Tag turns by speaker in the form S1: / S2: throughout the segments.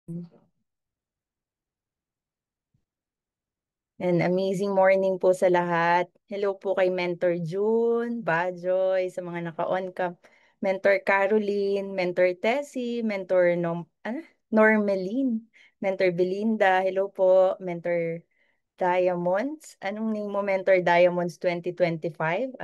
S1: And amazing morning po sa lahat. Hello po kay Mentor June, Bajoy, sa mga naka-on cam. Mentor Caroline, Mentor Tessie, Mentor Normeline, Mentor Belinda. Hello po, Mentor Diamonds. Anong name mo, Mentor Diamonds 2025?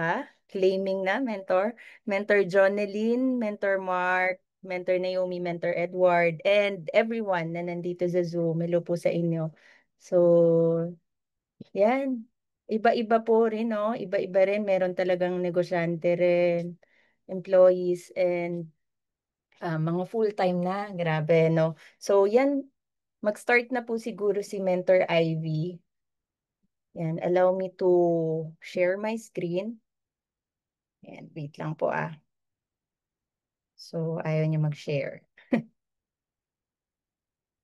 S1: Claiming na, Mentor. Mentor Jonelyn, Mentor Mark, Mentor Naomi, Mentor Edward, and everyone na nandito sa Zoom. Hello po sa inyo. So, yan. Iba-iba po rin, no? Iba-iba rin. Meron talagang negosyante rin, employees, and mga full-time na. Grabe, no? So, yan. Mag-start na po siguro si Mentor Ivy. Yan. Allow me to share my screen. Yan. Wait lang po, ah. So, ayaw niya mag-share.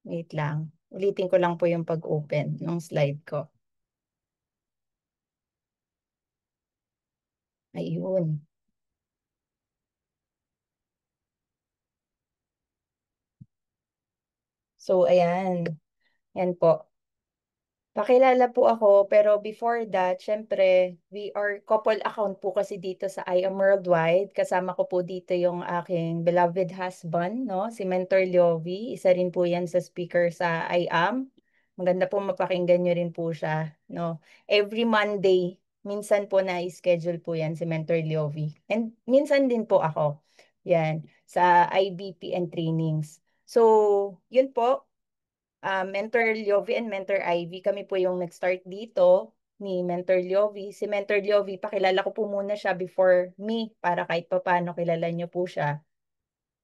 S1: Wait lang. Ulitin ko lang po yung pag-open ng slide ko. Ayun. So, ayan. Yan po. Pakilala po ako, pero before that, syempre, we are couple account po kasi dito sa I Am Worldwide. Kasama ko po dito yung aking beloved husband, no? Si Mentor Liovi. Isa rin po yan sa speaker sa I Am. Maganda po mapakinggan nyo rin po siya, no? Every Monday, minsan po na-schedule po yan si Mentor Liovi. And minsan din po ako. Yan, sa IBP and trainings. So, yun po. Mentor Liovi and Mentor Ivy, kami po yung nag-start dito ni Mentor Liovi. Si Mentor Liovi, pakilala ko po muna siya before me para kahit pa paano kilala niyo po siya.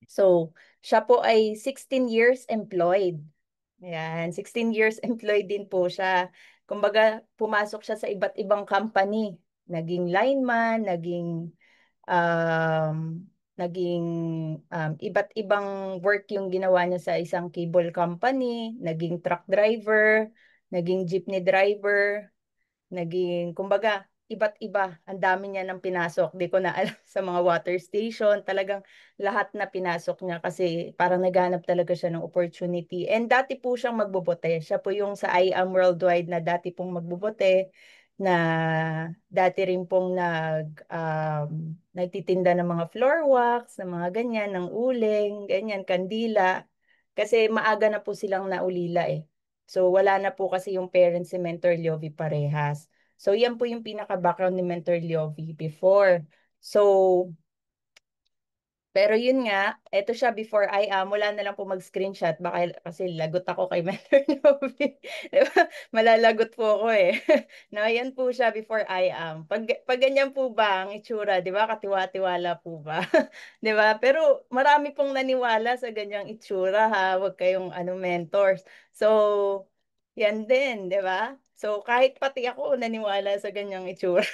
S1: So, siya po ay 16 years employed. Ayan, 16 years employed din po siya. Kumbaga, pumasok siya sa iba't ibang company. Naging lineman, um, naging iba't ibang work yung ginawa niya sa isang cable company, naging truck driver, naging jeepney driver, naging, kumbaga, iba't iba. Ang dami niya nang pinasok. Di ko na alam sa mga water station. Talagang lahat na pinasok niya kasi parang naghanap talaga siya ng opportunity. And dati po siyang magbobote. Siya po yung sa I Am Worldwide na dati pong magbobote, na dati rin pong nagtitinda ng mga floor wax, ng mga ganyan, ng uling, ganyan, kandila. Kasi maaga na po silang naulila eh. So wala na po kasi yung parents si Mentor Liovi parehas. So yan po yung pinaka-background ni Mentor Liovi before. So pero yun nga, eto siya before I am, wala na lang po mag-screenshot baka kasi lagot ako kay Mentor Liovi. Diba? Malalagot po ako eh. No, yan po siya before I am. Pag ganyan po ba ang itsura, 'di ba? Katiwa-tiwala po ba? 'Di ba? Pero marami pong naniwala sa ganyang itsura ha. Huwag kayong mentors. So, yan din, 'di ba? So, kahit pati ako naniwala sa ganyang itsura.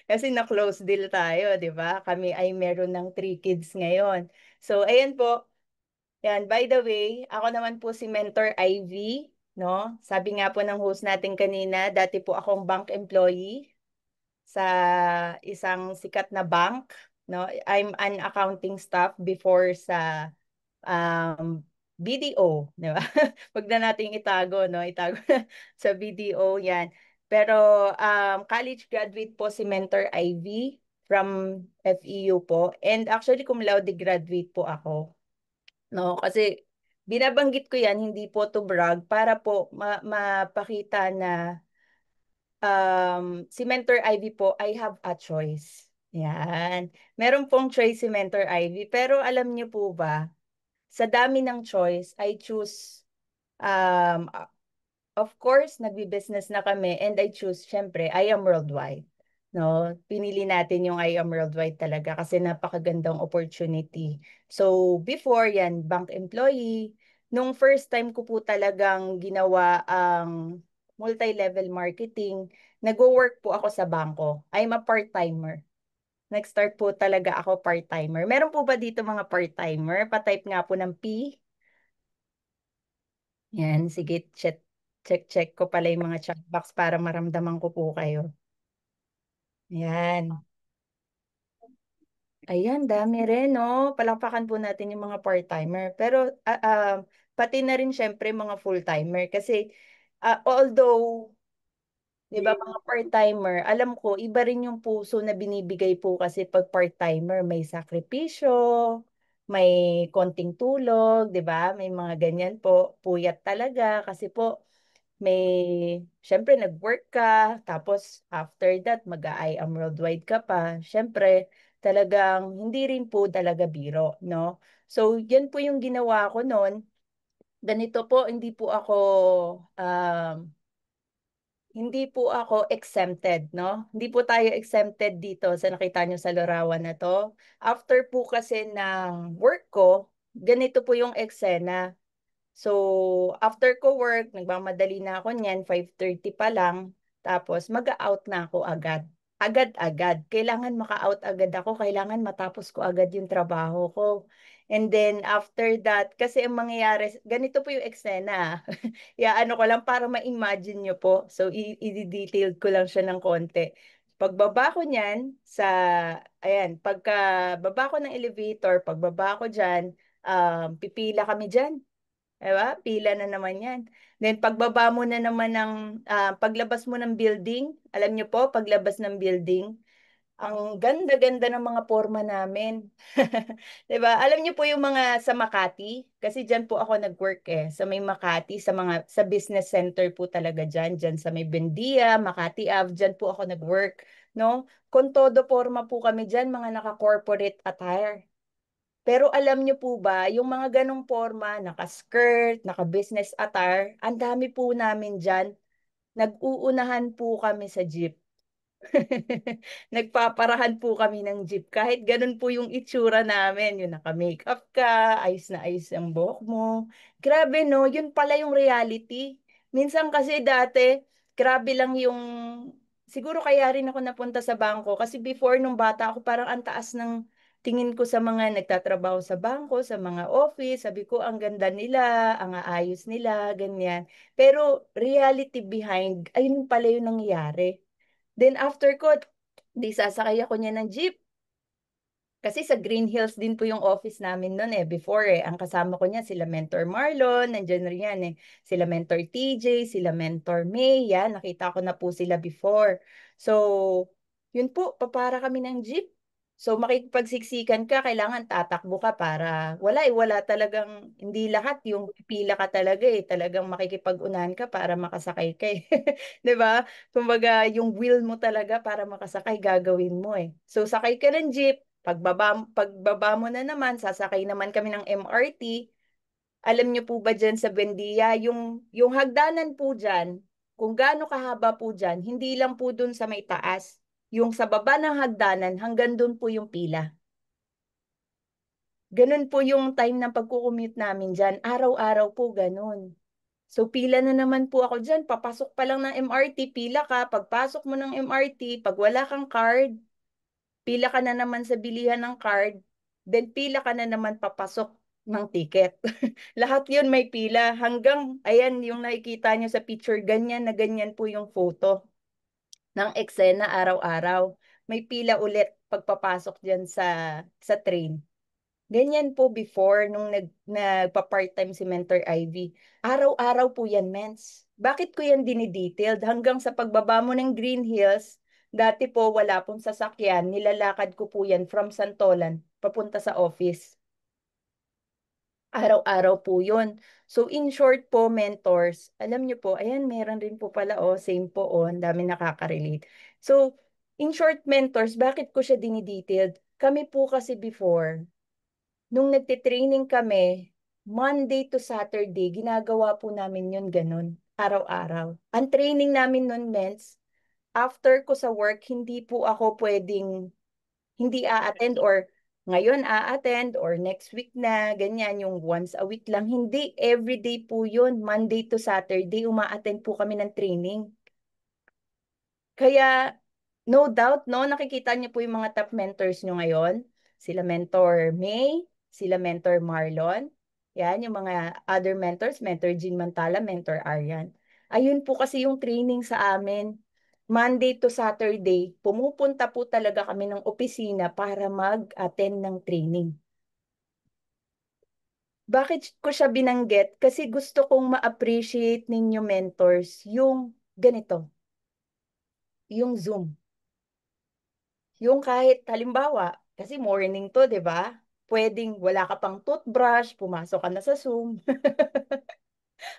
S1: Kasi na-close deal tayo, 'di ba? Kami ay meron ng 3 kids ngayon. So, ayan po. Yan, by the way, ako naman po si Mentor Ivy, no? Sabi nga po ng host natin kanina, dati po akong bank employee sa isang sikat na bank, no? I'm an accounting staff before sa BDO, di ba? Wag na nating itago, no? Itago na sa BDO, yan. Pero college graduate po si Mentor Ivy from FEU po. And actually, cum laude graduate po ako. No? Kasi binabanggit ko yan, hindi po to brag, para po mapakita na si Mentor Ivy po, I have a choice. Yan. Meron pong choice si Mentor Ivy. Pero alam niyo po ba, sa dami ng choice, I choose, um, of course, nagbi-business na kami and I choose, syempre, I Am Worldwide. No, pinili natin yung I Am Worldwide talaga kasi napakagandang opportunity. So, before yan, bank employee, nung first time ko po talagang ginawa ang multi-level marketing, nag-work po ako sa bangko. I'm a part-timer. Nag-start po talaga ako part-timer. Meron po ba dito mga part-timer? Pa-type nga po ng P. Yan, sige, check ko pala yung mga chat box para maramdaman ko po kayo. Yan. Ayan, dami rin, no? Palakpakan po natin yung mga part-timer. Pero pati na rin siyempre mga full-timer. Kasi although 'di ba mga part-timer, alam ko iba rin yung puso na binibigay po kasi 'pag part-timer may sakripisyo, may konting tulog, 'di ba? May mga ganyan po, puyat talaga kasi po may syempre nag-work ka, tapos after that mag-a-I-am Worldwide ka pa. Syempre talagang hindi rin po talaga biro, no? So, yan po yung ginawa ko noon. Ganito po, um, hindi po ako exempted, no? Hindi po tayo exempted dito sa nakita nyo sa larawan na to. After po kasi ng work ko, ganito po yung eksena. So, after ko work, nagmamadali na ako niyan, 5:30 pa lang, tapos mag-out na ako agad. Agad-agad. Kailangan maka-out agad ako, kailangan matapos ko agad yung trabaho ko. And then after that, kasi ang mangyayari, ganito po yung eksena. Ano ko lang para ma-imagine nyo po. So, i-detailed ko lang siya ng konti. Pagbaba ko niyan pagka baba ko ng elevator, pagbaba ko diyan, pipila kami diyan. Diba? Pila na naman yan. Then pagbaba mo na naman paglabas mo ng building, alam nyo po, paglabas ng building, ang ganda-ganda ng mga forma namin. 'Di ba? Alam niyo po yung mga sa Makati, kasi diyan po ako nag-work sa may Makati, sa business center po talaga diyan sa may Bendia, Makati Ave, diyan po ako nag-work, no? Con todo forma po kami diyan, mga naka-corporate attire. Pero alam niyo po ba, yung mga ganong forma, naka-skirt, naka-business attire, ang dami po namin diyan. Nag-uunahan po kami sa jeep. Nagpaparahan po kami ng jeep. Kahit ganun po yung itsura namin. Yung naka-makeup ka, ayos na ayos ang buhok mo. Grabe no, yun pala yung reality. Minsan kasi dati, grabe lang siguro kaya rin ako napunta sa bangko. Kasi before nung bata ako, parang ang taas ng tingin ko sa mga nagtatrabaho sa bangko, sa mga office. Sabi ko, ang ganda nila, ang aayos nila, ganyan. Pero reality behind, ayun pala yung nangyayari. Then after ko, di sasakay ako niya ng jeep. Kasi sa Green Hills din po yung office namin noon before Ang kasama ko niya sila Mentor Marlon, nandiyan rin yan Sila Mentor TJ, sila Mentor May, yan, nakita ko na po sila before. So, yun po, papara kami ng jeep. So, makikipagsiksikan ka, kailangan tatakbo ka para, wala talagang, hindi lahat yung pipila ka talaga talagang makikipag-unahan ka para makasakay ka 'Di ba? Kumbaga, yung will mo talaga para makasakay, gagawin mo So, sakay ka ng jeep, pagbaba mo na naman, sasakay naman kami ng MRT. Alam niyo po ba dyan sa Bendia, yung hagdanan po dyan, kung gaano kahaba po dyan, hindi lang po dun sa may taas. Yung sa baba ng hagdanan, hanggang dun po yung pila. Ganun po yung time ng pagkukumute namin dyan. Araw-araw po ganun. So pila na naman po ako dyan. Papasok pa lang ng MRT, pila ka. Pagpasok mo ng MRT, pag wala kang card, pila ka na naman sa bilihan ng card, then pila ka na naman papasok ng ticket. Lahat yun may pila. Hanggang, ayan, yung nakikita nyo sa picture, ganyan na ganyan po yung photo ng eksena araw-araw. May pila ulit pagpapasok dyan sa train. Ganyan po before nung nagpa-part-time si Mentor Ivy. Araw-araw po yan, mens. Bakit ko yan dinidetailed? Hanggang sa pagbaba mo ng Green Hills, dati po wala pong sasakyan, nilalakad ko po yan from Santolan papunta sa office. Araw-araw po yun. So in short po, mentors, alam niyo po, ayan, meron rin po pala, same po, ang dami nakaka-relate. So, in short, mentors, bakit ko siya dinidetailed? Kami po kasi before, nung nagte-training kami, Monday to Saturday, ginagawa po namin yun ganun, araw-araw. Ang training namin nun, mens, after ko sa work, hindi po ako pwedeng hindi a-attend or ngayon a-attend or next week na, ganyan, yung once a week lang. Hindi, everyday po yun. Monday to Saturday, uma-attend po kami ng training. Kaya, no doubt, no, nakikita niyo po yung mga top mentors nyo ngayon. Sila Mentor May, sila Mentor Marlon. Yan, yung mga other mentors, Mentor Jean Mantala, Mentor Aryan. Ayun po kasi yung training sa amin. Monday to Saturday, pumupunta po talaga kami ng opisina para mag-attend ng training. Bakit ko siya binanggit? Kasi gusto kong ma-appreciate ninyo mentors yung ganito, yung Zoom. Yung kahit halimbawa, kasi morning to, 'di ba? Pwedeng wala ka pang toothbrush, pumasok ka na sa Zoom.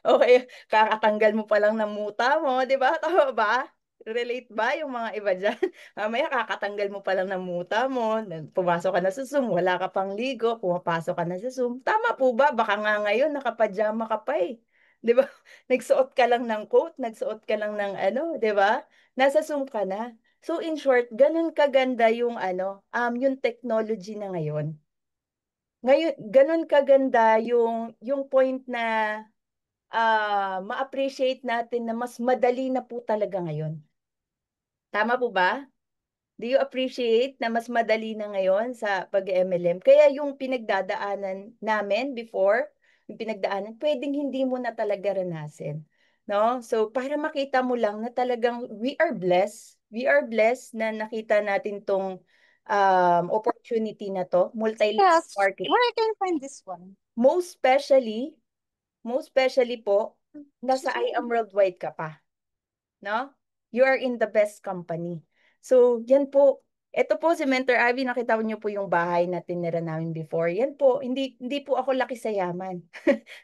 S1: Okay, kakatanggal mo pa lang ng muta mo, 'di ba? Tama ba? Relate ba yung mga iba diyan? Mamaya kakatanggal mo pa lang ng muta mo, pumasok ka na sa Zoom, wala ka pang ligo, pumapasok ka na sa Zoom. Tama po ba? Baka nga ngayon nakapajama ka pa eh. 'Di ba? Nagsuot ka lang ng coat, nagsuot ka lang ng ano, 'di ba? Nasa Zoom ka na. So in short, ganun kaganda yung ano, yung technology na ngayon. Ngayon, ganun kaganda yung point na ma-appreciate natin na mas madali na po talaga ngayon. Tama po ba? Do you appreciate na mas madali na ngayon sa pag-MLM? Kaya yung pinagdadaanan namin before, yung pinagdaanan, pwedeng hindi mo na talaga ranasin. No? So, para makita mo lang na talagang we are blessed. We are blessed na nakita natin tong opportunity na to, multi-level
S2: Yes,
S1: marketing.
S2: where I can find this one?
S1: Most especially, most especially po, nasa I Am Worldwide ka pa. No? You are in the best company. So, yan po. Ito po si Mentor Abby, nakita niyo po yung bahay na tinira namin before. Yan po, hindi po ako laki sa yaman.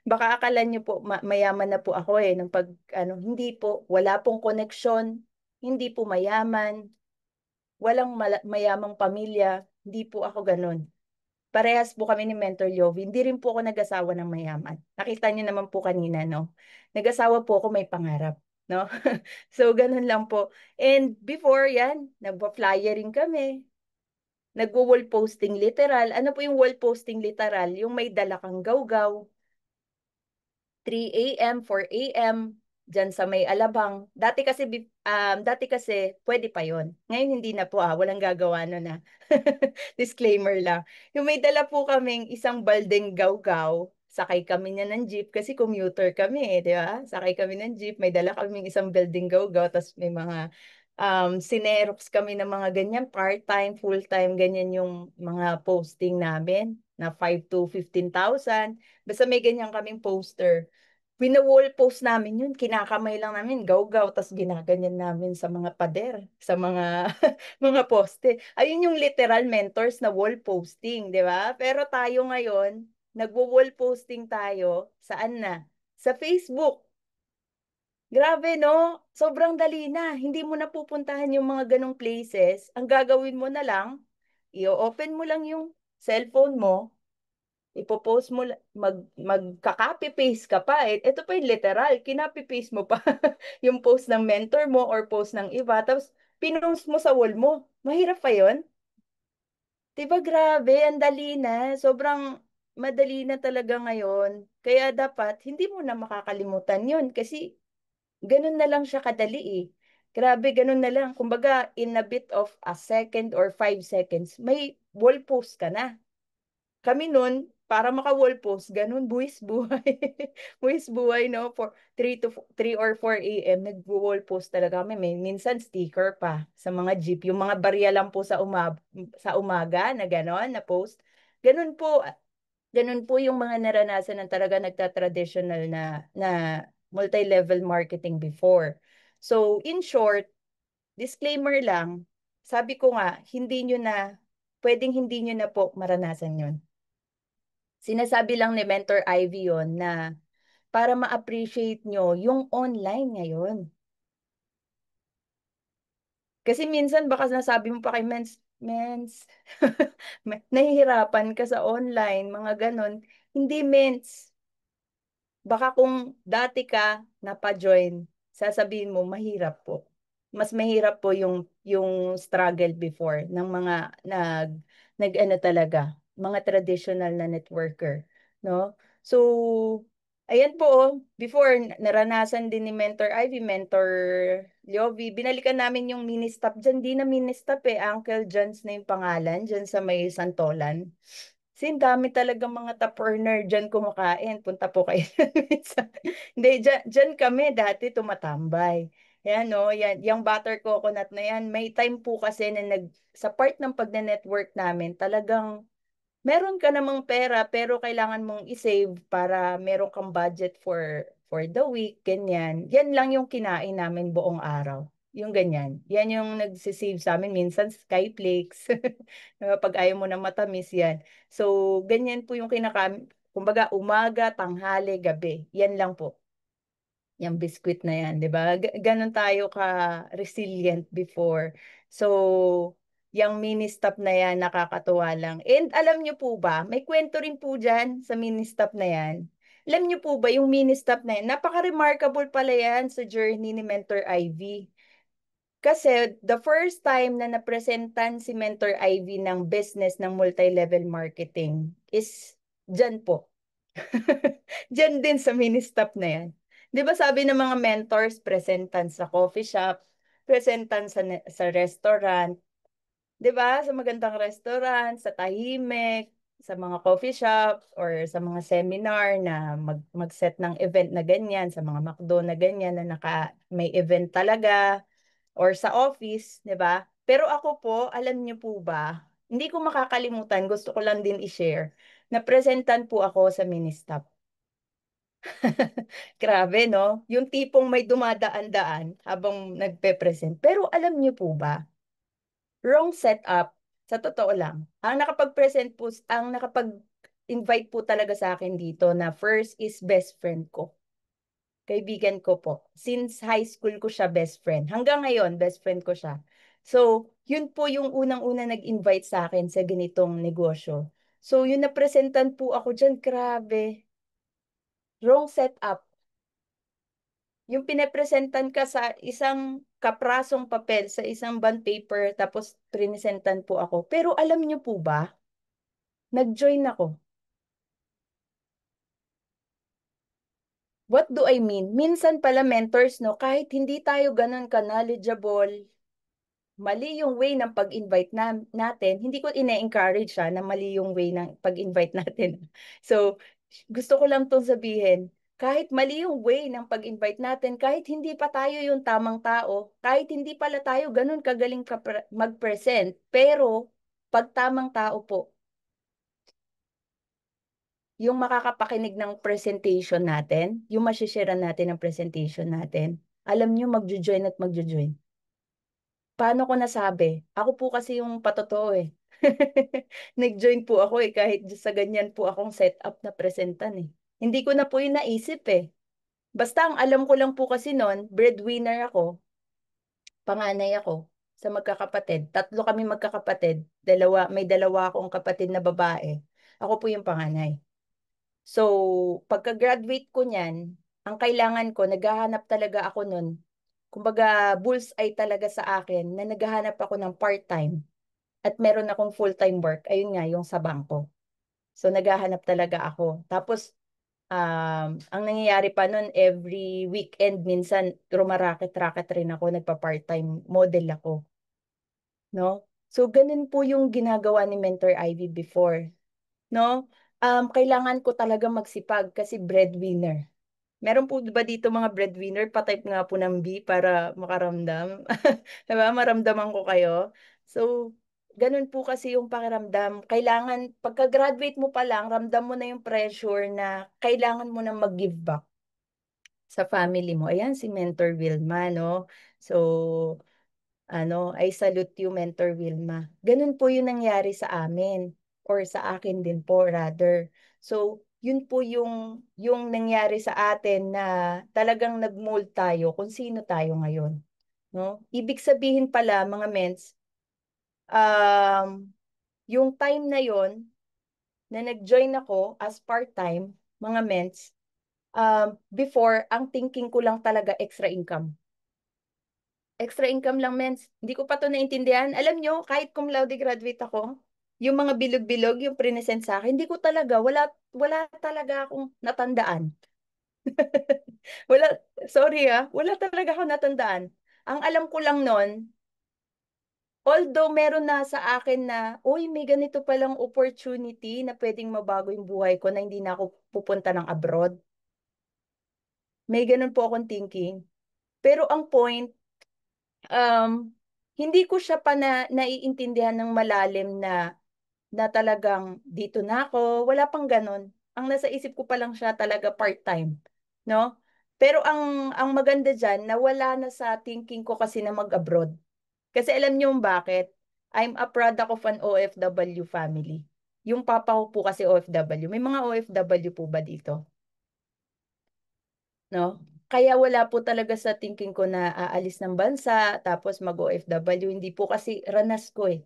S1: Baka akala niyo po mayaman na po ako eh nung pag ano, hindi po, wala pong koneksyon, hindi po mayaman, walang mayamang pamilya, hindi po ako ganun. Parehas po kami ni Mentor Yovi. Hindi rin po ako nag-asawa ng mayaman. Nakita niyo naman po kanina, no? Nag-asawa po ako may pangarap, no? So, ganun lang po. And before yan, nagpa-flyering kami. Nagwo-wall posting literal. Ano po yung wall posting literal? Yung may dala kang gawgaw, 3 a.m., 4 a.m., dyan sa may Alabang. Dati kasi pwede pa yon. Ngayon hindi na po walang gagawa no na. Disclaimer lang. Yung may dala po kaming isang baldeng gawgaw, sakay kami niya ng jeep kasi commuter kami eh, di ba? Sakay kami ng jeep, may dala kaming isang baldeng gawgaw, tapos may mga sinerox kami ng mga ganyan, part-time, full-time, ganyan yung mga posting namin na 5 to 15,000. Basta may ganyan kaming poster. Wina-wall post namin yun. Kinakamay lang namin, gaw-gaw, tas ginaganyan namin sa mga pader, sa mga mga poste. Ayun yung literal mentors na wall posting, di ba? Pero tayo ngayon, nagwo-wall posting tayo, saan na? Sa Facebook. Grabe, no? Sobrang dali na. Hindi mo na pupuntahan yung mga ganong places. Ang gagawin mo na lang, i-open mo lang yung cellphone mo, ipopost mo, magka-copy paste ka pa. Ito pa yung literal, kinapi paste mo pa yung post ng mentor mo or post ng iba, tapos pinost mo sa wall mo. Mahirap pa yon. Diba grabe, ang dali na. Sobrang madali na talaga ngayon. Kaya dapat, hindi mo na makakalimutan yun kasi ganun na lang siya kadali eh. Grabe, ganun na lang. Kumbaga, in a bit of a second or 5 seconds, may wall post ka na. Kami nun, para maka-wall post, ganun, buwis buhay. Buwis buhay, no? For 3 or 4 a.m., nag-wall post talaga kami. Minsan sticker pa sa mga jeep. Yung mga barya lang po sa umaga na ganon, na post. Ganun po, ganun po yung mga naranasan ng talaga nagta-traditional na multi-level marketing before. So, in short, disclaimer lang, sabi ko nga, pwedeng hindi nyo na po maranasan yun. Sinasabi lang ni Mentor Ivy yon na para ma-appreciate nyo yung online ngayon. Kasi minsan baka nasabi mo pa kay Mens, nahihirapan ka sa online, mga ganon. Hindi, Mens. Baka kung dati ka napa-join, sasabihin mo mahirap po. Mas mahirap po yung struggle before ng mga nag ano talaga, mga traditional na networker, no? So, ayan po, before naranasan din ni Mentor Ivy, Mentor Liovi, binalikan namin yung mini stop diyan, di na mini stop eh, Uncle John's na yung pangalan diyan sa may Santolan. Kasi dami talaga mga top earner dyan kumakain. Punta po kayo minsan. Hindi, dyan kami dati tumatambay. Yan no, yan, yung butter coconut na yan, may time po kasi na sa part ng pagne-network namin, talagang meron ka namang pera pero kailangan mong i-save para meron kang budget for the week, ganyan. Yan lang yung kinain namin buong araw. Yung ganyan. Yan yung nagsisave sa amin. Minsan Skyflakes. Pag ayaw mo na matamis yan. So, ganyan po yung kumbaga, umaga, tanghali, gabi. Yan lang po. Yung biscuit na yan, 'di ba? Ganon tayo ka-resilient before. So, yung mini stop na yan, nakakatuwa lang. And alam nyo po ba, may kwento rin po dyan sa mini stop na yan. Alam nyo po ba, yung mini stop na yan, napaka-remarkable pala yan sa journey ni Mentor Ivy. Kasi the first time na napresentan si Mentor Ivy ng business ng multi-level marketing is dyan po. Diyan din sa mini stop na yan. 'Di ba sabi ng mga mentors, presentan sa coffee shop, presentan sa restaurant, 'di ba? Sa magandang restaurant, sa tahimik, sa mga coffee shop or sa mga seminar na mag-set ng event na ganyan, sa mga McDo na ganyan na may event talaga or sa office, 'di ba? Pero ako po, alam niyo po ba, hindi ko makakalimutan, gusto ko lang din i-share, na presentan po ako sa mini stop. Grabe, no? Yung tipong may dumadaan-daan habang nagpe-present. Pero alam niyo po ba, wrong setup, sa totoo lang. Ang nakapag-invite po talaga sa akin dito na first is best friend ko. Kaibigan ko po. Since high school ko siya best friend. Hanggang ngayon, best friend ko siya. So, yun po yung unang-una nag-invite sa akin sa ganitong negosyo. So, yun napresentan po ako dyan, grabe. Wrong setup. Yung pinepresentan ka sa isang kaprasong papel, sa isang bond paper, tapos pinisentan po ako. Pero alam niyo po ba, nag-join ako. What do I mean? Minsan pala mentors, no, kahit hindi tayo ganun ka-knowledgeable, mali yung way ng pag-invite natin, hindi ko ine-encourage siya na mali yung way ng pag-invite natin. So, gusto ko lang tong sabihin, kahit mali yung way ng pag-invite natin, kahit hindi pa tayo yung tamang tao, kahit hindi pala tayo ganun kagaling mag-present, pero pag tamang tao po, yung makakapakinig ng presentation natin, yung masishare natin ng presentation natin, alam nyo magjo-join at magjo-join. Paano ko nasabi? Ako po kasi yung patotoo eh. Nag-join po ako eh, kahit sa ganyan po akong setup na presentan eh. Hindi ko na po yung naisip eh. Basta ang alam ko lang po kasi noon, breadwinner ako, panganay ako sa magkakapatid. Tatlo kami magkakapatid. May dalawa akong kapatid na babae. Ako po yung panganay. So, pagka-graduate ko niyan, ang kailangan ko, naghahanap talaga ako noon. Kumbaga, bullseye talaga sa akin na naghahanap ako ng part-time at meron akong full-time work. Ayun nga, yung sa bangko. So, naghahanap talaga ako. Tapos, ang nangyayari pa noon, every weekend, minsan, rumaraket-raket rin ako, nagpa-part-time model ako. No? So, ganun po yung ginagawa ni Mentor Ivy before. No? Kailangan ko talaga magsipag kasi breadwinner. Meron po ba dito mga breadwinner? Pa-type nga po ng B para makaramdam. Diba? Maramdaman ko kayo. So, ganun po kasi yung pakiramdam. Kailangan, pagka-graduate mo pa lang, ramdam mo na yung pressure na kailangan mo na mag-give back sa family mo. Ayan, si Mentor Wilma, no? So, I salute you, Mentor Wilma. Ganun po yung nangyari sa amin or sa akin din po, rather. So, yun po yung nangyari sa atin na talagang nag-mold tayo kung sino tayo ngayon. No? Ibig sabihin pala, mga mens, um, yung time na yon na nag-join ako as part-time, mga mens, before, ang thinking ko lang talaga extra income. Extra income lang, mens. Hindi ko pa to naintindihan. Alam nyo, kahit cum laude graduate ako, yung mga bilog-bilog, yung present sa akin, hindi ko talaga, wala talaga akong natandaan. Wala, sorry wala talaga akong natandaan. Ang alam ko lang nun, although meron na sa akin na, uy, may ganito palang opportunity na pwedeng mabago yung buhay ko na hindi na ako pupunta ng abroad. May ganun po akong thinking. Pero ang point, um, hindi ko siya pa naiintindihan ng malalim na na talagang dito na ako, wala pang gano'n. Ang nasa isip ko pa lang siya talaga part-time, 'no? Pero ang maganda diyan na wala na sa thinking ko kasi na mag-abroad. Kasi alam niyo kung bakit? I'm a product of an OFW family. Yung papa ko po kasi OFW. May mga OFW po ba dito? 'No? Kaya wala po talaga sa thinking ko na aalis ng bansa tapos mag-OFW, hindi po kasi ranas ko, eh.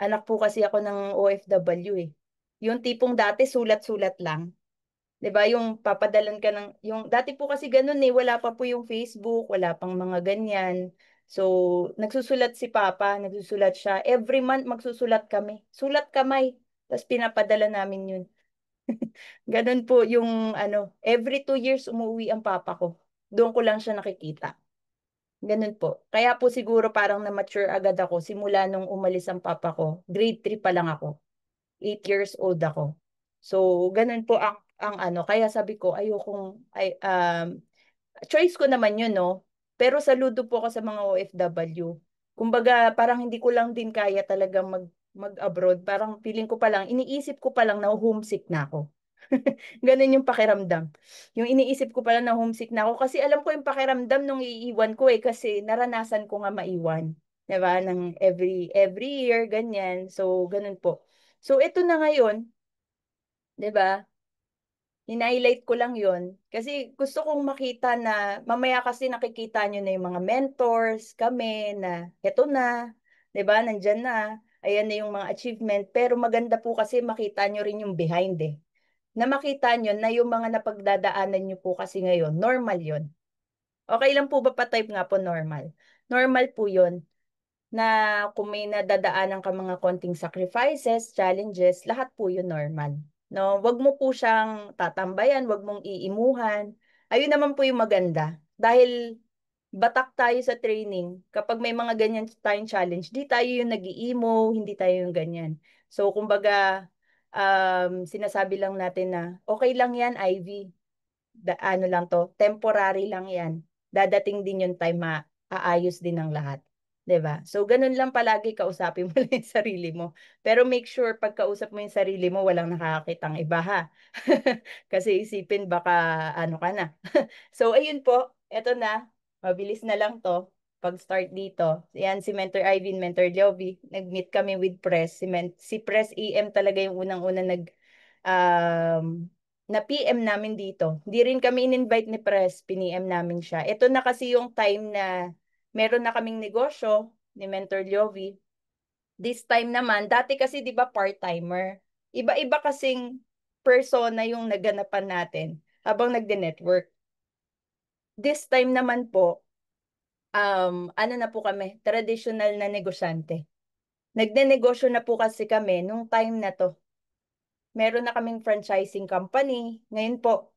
S1: Anak po kasi ako ng OFW, eh. Yung tipong dati sulat-sulat lang, 'di ba, yung papadalan ka ng yung dati po kasi gano'n, eh, wala pa po yung Facebook, wala pang mga ganyan. So, nagsusulat si papa, nagsusulat siya. Every month magsusulat kami, sulat kamay, ta's pinapadala namin yun. Gano'n po yung ano, every 2 years umuuwi ang papa ko. Doon ko lang siya nakikita, gano'n po. Kaya po siguro parang na-mature agad ako simula nung umalis ang papa ko, grade 3 pa lang ako, 8 years old ako. So, gano'n po ang ano, kaya sabi ko ayokong choice ko naman yun 'no, pero saludo po ako sa mga OFW. Kumbaga parang hindi ko lang din kaya talagang mag-abroad, parang feeling ko pa lang, iniisip ko pa lang naho-homesick na ako. Gano'n yung pakiramdam. Yung iniisip ko pa lang na-homesick na ako kasi alam ko yung pakiramdam nung iiwan ko, eh, kasi naranasan ko nga maiwan, 'di ba, ng every year ganyan. So, gano'n po. So, eto na ngayon, 'di ba? Hinighlight ko lang yon kasi gusto kong makita na mamaya kasi nakikita niyo na yung mga mentors kami na eto na, 'di ba, nandiyan na, ayan na yung mga achievement. Pero maganda po kasi makita niyo rin yung behind, eh. Na makita niyo na yung mga napagdadaanan niyo po kasi ngayon, normal yon. Okey lang po ba pa-type nga po normal? Normal po yon. Na kung may nadadaanan kang mga konting sacrifices, challenges, lahat po yun normal, 'no? Wag mo po siyang tatambayan, wag mong iimuhan. Ayun naman po yung maganda, dahil batak tayo sa training kapag may mga ganyan tayong challenge, 'di tayo yung nag-i-emo, hindi tayo yung ganyan. So kumbaga, sinasabi lang natin na, "Okey lang yan, Ivy, ano lang 'to, temporary lang 'yan. Dadating din yung time aayos din ang lahat." 'Di ba? So, gano'n lang palagi, kausapin mo lang yung sarili mo. Pero make sure 'pag kausap mo yung sarili mo walang nakakakitang iba, ha. Kasi isipin baka ano ka na. So, ayun po, eto na, mabilis na lang 'to, pag-start dito. 'Yan si Mentor Ivy, Mentor Jovi, nag-meet kami with Press. Si Press EM talaga yung unang-unang na PM namin dito. Hindi rin kami in-invite ni Press, pini-M namin siya. Ito na kasi yung time na meron na kaming negosyo ni Mentor Jovi. This time naman, dati kasi 'di ba part-timer. Iba-iba kasing persona yung naganapan natin habang nagde-network. This time naman po, ano na po kami, traditional na negosyante. Nagnenegosyo na po kasi kami nung time na 'to. Meron na kaming franchising company. Ngayon po,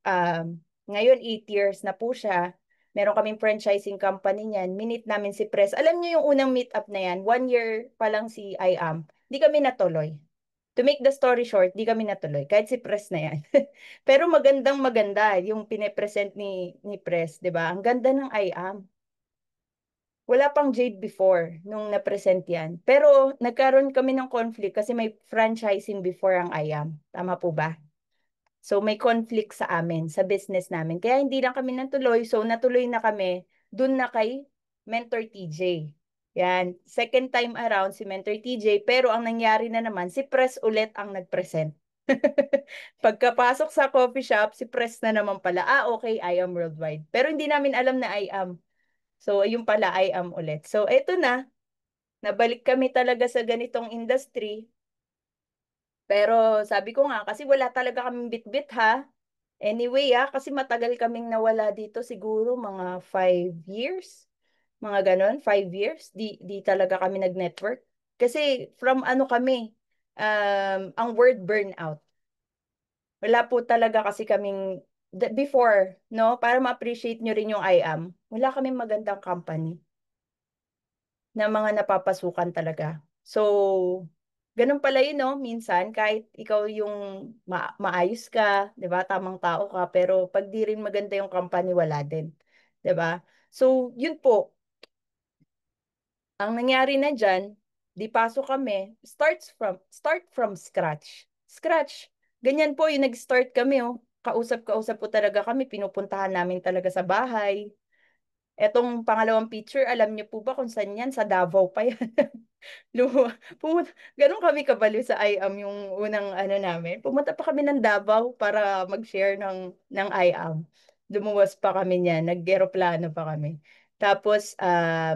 S1: ngayon 8 years na po siya. Meron kaming franchising company niyan. Minute namin si Press. Alam niyo yung unang meet up na yan, 1 year pa lang si I am. Di kami natuloy. To make the story short, di kami natuloy. Kahit si Press na yan. Pero magandang maganda yung pine-present ni Press, di ba? Ang ganda ng I am. Wala pang Jade before nung na-present yan. Pero nagkaroon kami ng conflict kasi may franchising before ang I am. Tama po ba? So may conflict sa amin, sa business namin. Kaya hindi na kami natuloy. So natuloy na kami dun na kay Mentor TJ. Yan. Second time around si Mentor TJ. Pero ang nangyari na naman, si Press ulit ang nag-present. Pagkapasok sa coffee shop, si Press na naman pala. Okay, I am worldwide. Pero hindi namin alam na I am. So, ayun pala, I am ulit. So, eto na. Nabalik kami talaga sa ganitong industry. Pero sabi ko nga, kasi wala talaga kaming bitbit, ha. Anyway, kasi matagal kaming nawala dito, siguro mga 5 years. Mga ganon, 5 years. Di talaga kami nag-network. Kasi from ano kami, ang word burnout. Wala po talaga kasi kaming, before, no, para ma-appreciate nyo rin yung I am, wala kaming magandang company na mga napapasukan talaga. So, ganun pala yun, no? Minsan, kahit ikaw yung maayos ka, di ba? Tamang tao ka, pero pag di rin maganda yung company, wala din. Di ba? So, yun po. Ang nangyari na dyan, Di pasok kami, start from scratch. Scratch. Ganyan po yung nag-start kami, oh. Kausap-kausap po talaga kami, pinupuntahan namin talaga sa bahay. Etong pangalawang picture, alam niyo po ba kung saan yan? Sa Davao pa yan. Pumunta, ganun kami kabaliw sa IAM yung unang ano namin. Pumunta pa kami ng Davao para mag-share ng IAM. Lumuwas pa kami niyan, nag-eroplano pa kami. Tapos,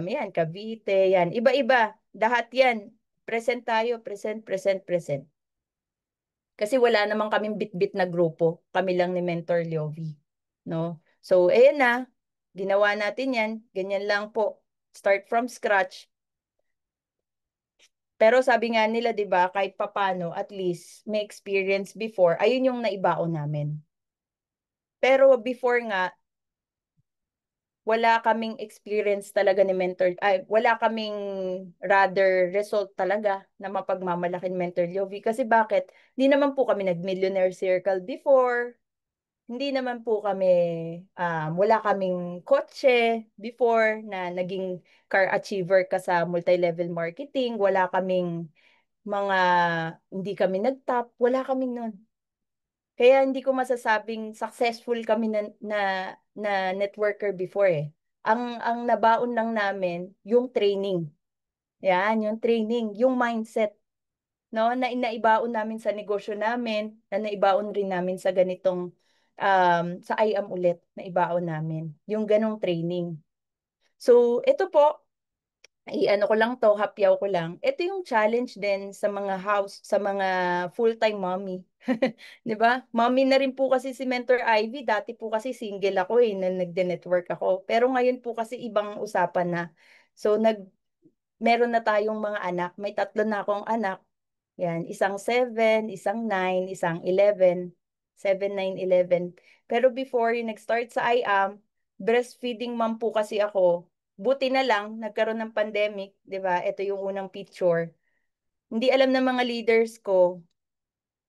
S1: yan, Cavite, yan. Iba-iba, lahat yan. Present tayo, present, present, present. Kasi wala naman kaming bit-bit na grupo. Kami lang ni Mentor Liovi. No? So, ayan na. Ginawa natin yan. Ganyan lang po. Start from scratch. Pero sabi nga nila, 'di ba, kahit papano, at least may experience before. Ayun yung naibaon namin. Pero before nga, wala kaming experience talaga ni mentor, ay, wala kaming rather result talaga na mapagmamalaki ni Mentor Jovi. Kasi bakit? Hindi naman po kami nag-millionaire circle before. Hindi naman po kami, wala kaming kotse before na naging car achiever ka sa multi-level marketing. Wala kaming mga, hindi kami nag-top, wala kaming nun. Kaya hindi ko masasabing successful kami na networker before eh. Ang nabaon lang namin yung training. Yan, yung training, yung mindset, no, na inaibaon namin sa negosyo namin, na naibaon rin namin sa ganitong sa IAM ulit, na ibaon namin yung ganong training. So, ito po, i-ano ko lang to, hapyaw ko lang. Ito yung challenge din sa mga sa mga full-time mommy. 'Di ba? Mommy na rin po kasi si Mentor Ivy. Dati po kasi single ako eh, na nagde-network ako. Pero ngayon po kasi ibang usapan na. So, meron na tayong mga anak. May tatlo na akong anak. Yan, isang 7, isang 9, isang 11. 7, 9, 11. Pero before yung nag-start sa IAM, breastfeeding mom po kasi ako. Buti na lang, nagkaroon ng pandemic, di ba? Ito yung unang picture. Hindi alam ng mga leaders ko,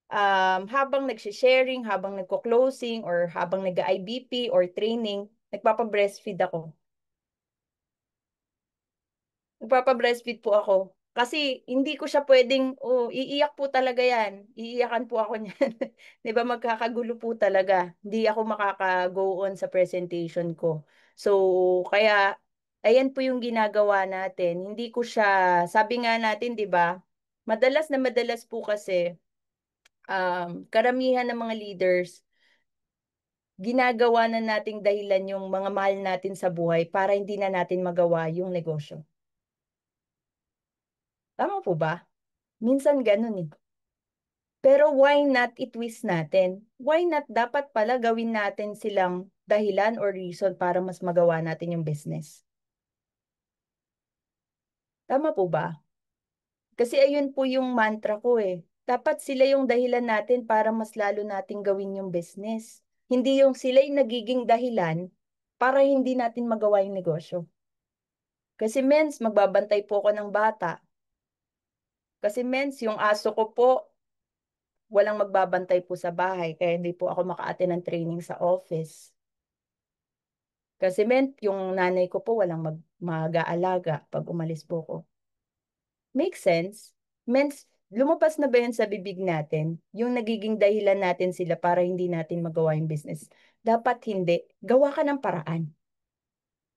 S1: habang nagsisharing, habang nagko-closing, or habang nag-IBP or training, nagpapa-breastfeed ako. Nagpapa-breastfeed po ako. Kasi hindi ko siya pwedeng, oh, iiyak po talaga yan. Iiyakan po ako niyan. 'Di ba magkakagulo po talaga. Hindi ako makaka-go on sa presentation ko. So, kaya ayan po yung ginagawa natin. Hindi ko siya, sabi nga natin, 'di ba? Madalas na madalas po kasi karamihan ng mga leaders, ginagawa na nating dahilan yung mga mahal natin sa buhay para hindi na natin magawa yung negosyo. Tama po ba? Minsan ganun eh. Pero why not i-twist natin? Why not dapat pala gawin natin silang dahilan or reason para mas magawa natin yung business? Tama po ba? Kasi ayun po yung mantra ko eh. Dapat sila yung dahilan natin para mas lalo nating gawin yung business. Hindi yung sila yung nagiging dahilan para hindi natin magawa yung negosyo. Kasi mens, magbabantay po ako ng bata. Kasi mens, yung aso ko po, walang magbabantay po sa bahay, kaya hindi po ako maka-attend ng training sa office. Kasi yung nanay ko po walang mag-aalaga pag umalis po ko. Make sense? Lumabas na ba yun sa bibig natin? Yung nagiging dahilan natin sila para hindi natin magawa yung business. Dapat hindi. Gawa ka ng paraan.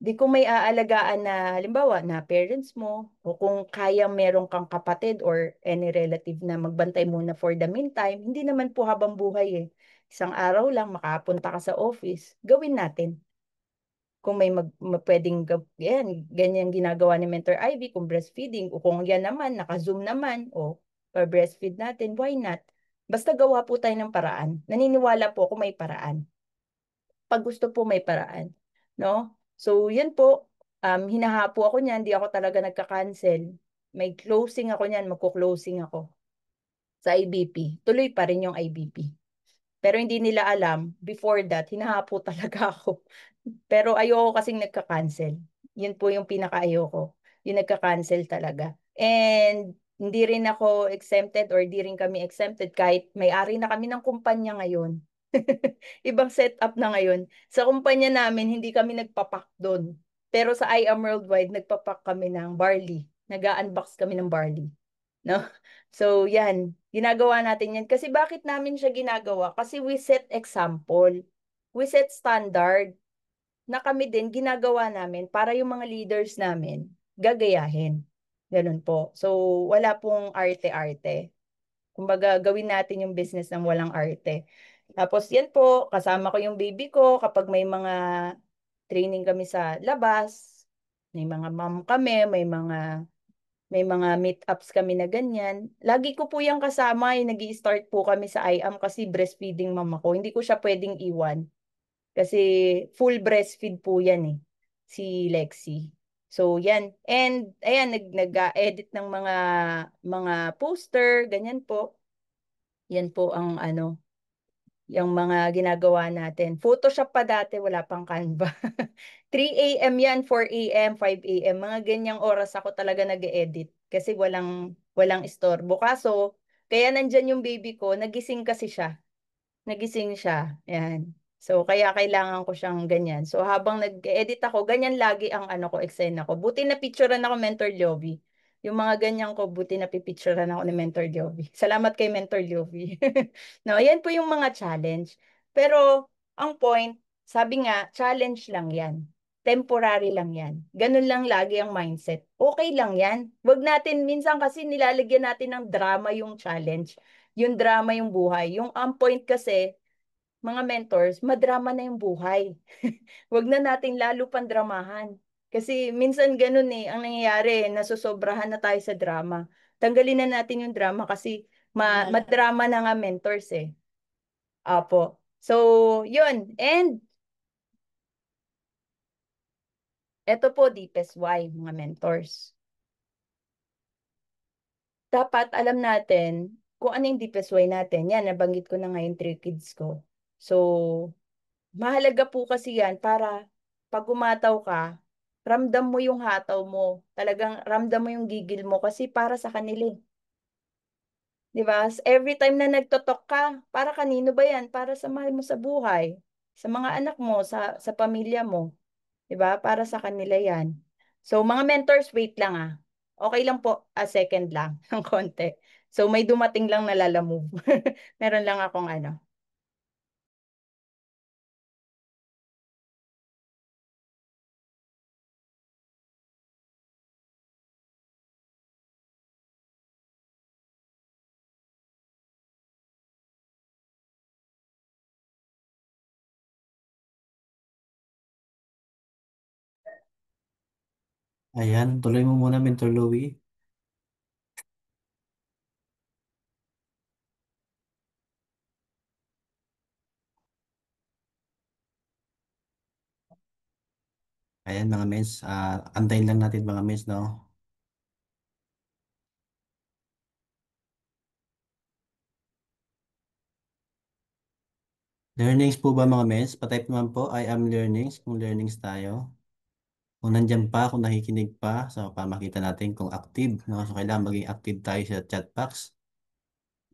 S1: Di kung may aalagaan na, halimbawa, na parents mo, o kung kaya meron kang kapatid or any relative na magbantay muna for the meantime, hindi naman po habang buhay eh. Isang araw lang makapunta ka sa office, gawin natin. Kung may pwedeng, yan, ganyan ginagawa ni Mentor Ivy, kung breastfeeding, o kung yan naman, naka-Zoom naman, o pa-breastfeed natin, why not? Basta gawa po tayo ng paraan. Naniniwala po ako may paraan. Pag gusto po may paraan. No? So, yan po. Hinahapo ako niyan, hindi ako talaga nagka-cancel. May closing ako niyan, magko-closing ako sa IBP. Tuloy pa rin yung IBP. Pero hindi nila alam, before that, hinahapo talaga ako. Pero ayoko kasing nagka-cancel. Yun po yung pinaka-ayoko. Yung nagka-cancel talaga. And hindi rin ako exempted or di rin kami exempted kahit may-ari na kami ng kumpanya ngayon. Ibang setup na ngayon. Sa kumpanya namin, hindi kami nagpapak doon. Pero sa I Am Worldwide, nagpapak kami ng barley. nag-unbox kami ng barley, no? So, yan, ginagawa natin yan. Kasi bakit namin siya ginagawa? Kasi we set example. We set standard na kami din ginagawa namin para yung mga leaders namin gagayahin. Ganun po. So, wala pong arte-arte. Kumbaga, gawin natin yung business ng walang arte. Tapos yan po, kasama ko yung baby ko kapag may mga training kami sa labas, may mga mom kami, may mga meetups kami na ganyan. Lagi ko po yung kasama, nag start po kami sa IAM kasi breastfeeding mama ko. Hindi ko siya pwedeng iwan kasi full breastfeed po yan si Lexi. So yan. And ayan, nag-edit ng mga poster, ganyan po. Yan po ang yung mga ginagawa natin. Photoshop pa dati, wala pang Canva. 3 a.m. yan, 4 a.m., 5 a.m. Mga ganyang oras ako talaga nag-edit kasi walang istorbo. Kaso, kaya nandyan yung baby ko, nagising siya. Yan. So, kaya kailangan ko siyang ganyan. So, habang nag-edit ako, ganyan lagi ang eksena ko. Buti na picturean ako Mentor Jovi. Yung mga ganyan ko, buti na pipicturean ako ni Mentor Jovi. Salamat kay Mentor Jovi. No, yan po yung mga challenge. Pero, ang point, sabi nga, challenge lang yan. Temporary lang yan. Ganun lang lagi ang mindset. Okay lang yan. Wag natin, minsan kasi nilalagyan natin ng drama yung challenge, yung drama yung buhay. Yung on point kasi, mga mentors, madrama na yung buhay. Wag na nating lalo pang dramahan. Kasi minsan ganun ang nangyayari, nasusobrahan na tayo sa drama. Tanggalin na natin yung drama kasi madrama na nga mentors Apo. So, yun. And, eto po, deepest why, mga mentors. Dapat alam natin kung ano yung deepest why natin. Yan, nabanggit ko na ngayon 3 kids ko. So, mahalaga po kasi yan para pag umataw ka, ramdam mo yung hataw mo. Talagang ramdam mo yung gigil mo kasi para sa kanila. 'Di ba? Every time na nagtotok ka, para kanino ba yan? Para sa mahal mo sa buhay, sa mga anak mo, sa pamilya mo. 'Di ba? Para sa kanila yan. So, mga mentors, wait lang Okay lang po, a second lang, ng konti. So, may dumating lang na lalamove. Meron lang akong
S2: Ayan, tuloy mo muna, Mentor Louie. Ayan, mga mens. Antayin lang natin mga mens, no? Learnings po ba mga mens? Patype naman po, I am learnings, kung learnings tayo. Kung nandyan pa, kung nakikinig pa, so para makita natin kung active, no? So kailangan maging active tayo sa chat box.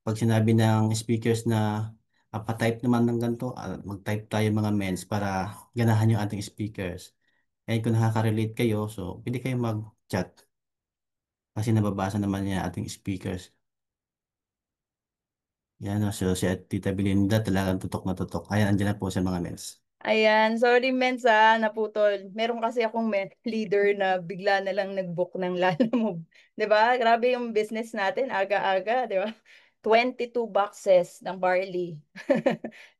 S2: Pag sinabi ng speakers na patype naman ng ganito, mag-type tayo mga mens para ganahan yung ating speakers. And kung nakaka-relate kayo, so pwede kayo mag-chat kasi nababasa naman niya ating speakers. Yan, no? So si Tita Belinda talagang tutok na tutok. Ayan, andyan na po sa mga mens.
S1: Ayan, sorry men naputol. Meron kasi akong leader na bigla na lang nag-book ng Lalamove. 'Di ba? Grabe yung business natin, aga-aga, 'di ba? 22 boxes ng barley.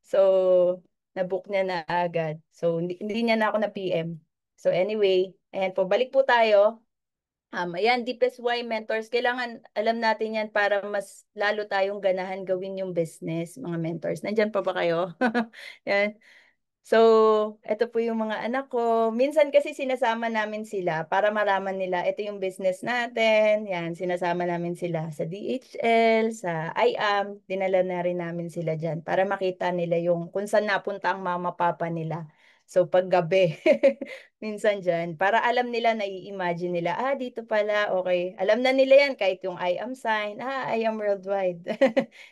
S1: So, na-book niya na agad. So, hindi niya na ako na PM. So, anyway, ayan po, balik po tayo. Ayan, deepest why mentors. Kailangan alam natin yan para mas lalo tayong ganahan gawin yung business, mga mentors. Nandyan pa ba kayo? Yan. So, ito po yung mga anak ko. Minsan kasi sinasama namin sila para malaman nila, ito yung business natin. Yan, sinasama namin sila sa DHL, sa IAM. Dinala na rin namin sila dyan para makita nila yung kung saan napunta ang mama papa nila. So, pag gabi, minsan dyan, para alam nila, nai-imagine nila, dito pala, okay. Alam na nila yan, kahit yung IAM sign, I am worldwide.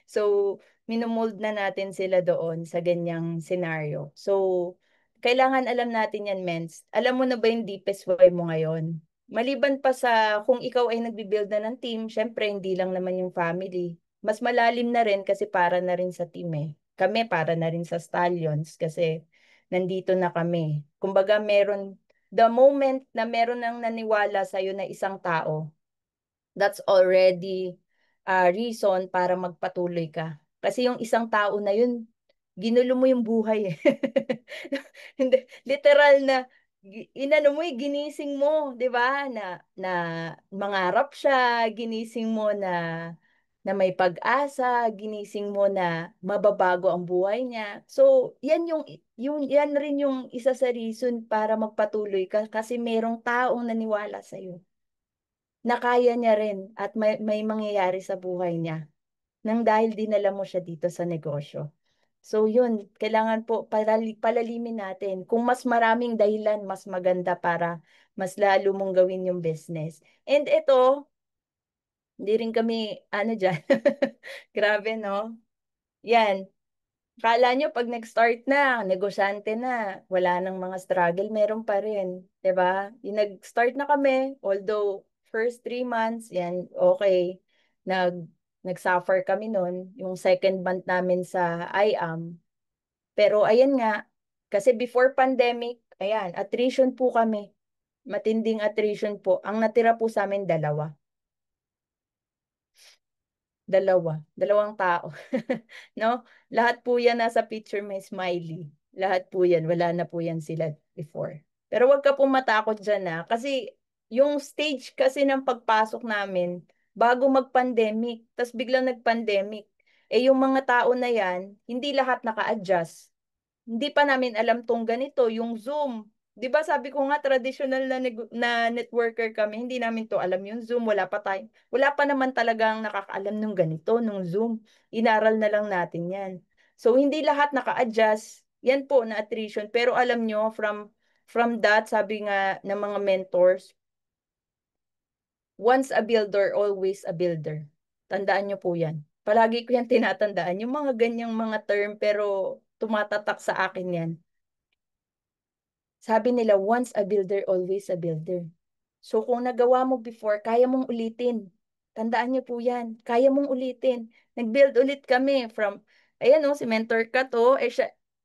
S1: So, minomold na natin sila doon sa ganyang scenario. So, kailangan alam natin yan, Mens. Alam mo na ba yung deepest why mo ngayon? Maliban pa sa kung ikaw ay nagbi-build na ng team, syempre hindi lang naman yung family. Mas malalim na rin kasi para na rin sa team eh. Kami para na rin sa Stallions kasi nandito na kami. Kumbaga the moment na meron nang naniwala sa'yo na isang tao, that's already a reason para magpatuloy ka. Kasi yung isang tao na yun, ginulo mo yung buhay eh. Hindi, literal na inano mo ginising mo, 'di ba? Na mangarap siya, ginising mo na may pag-asa, ginising mo na mababago ang buhay niya. So, yan rin yung isa sa reason para magpatuloy ka kasi merong taong naniwala sa iyo na kaya niya rin at may mangyayari sa buhay niya nang dahil dinala mo siya dito sa negosyo. So yun, kailangan po palalimin natin. Kung mas maraming dahilan, mas maganda para mas lalo mong gawin yung business. And ito, hindi rin kami, ano dyan, grabe no? Yan, kala nyo pag nag-start na, negosyante na, wala nang mga struggle, meron pa rin. 'Di ba? Yung nag-start na kami, although first 3 months, yan, okay. Nag-suffer kami nun, yung second month namin sa IAM. Pero ayan nga, kasi before pandemic, ayan, attrition po kami. Matinding attrition po. Ang natira po sa amin, dalawa. Dalawang tao. No? Lahat po yan nasa picture may smiley. Lahat po yan, wala na po yan sila before. Pero wag ka po matakot dyan na. Kasi yung stage kasi ng pagpasok namin, bago mag-pandemic, tas biglang nag-pandemic, eh yung mga tao na yan, hindi lahat naka-adjust. Hindi pa namin alam tong ganito, yung Zoom. 'Di ba sabi ko nga traditional na networker kami, hindi namin to alam yung Zoom, wala pa naman talagang nakakaalam nung ganito, nung Zoom. Inaral na lang natin 'yan. So hindi lahat naka-adjust. Yan po na attrition. Pero alam nyo, from that, sabi nga ng mga mentors, once a builder, always a builder. Tandaan nyo po yan. Palagi ko yan tinatandaan. Yung mga ganyang mga term, pero tumatatak sa akin yan. Sabi nila, once a builder, always a builder. So kung nagawa mo before, kaya mong ulitin. Tandaan niyo po yan. Kaya mong ulitin. Nag-build ulit kami from, ayan o, si mentor ka to.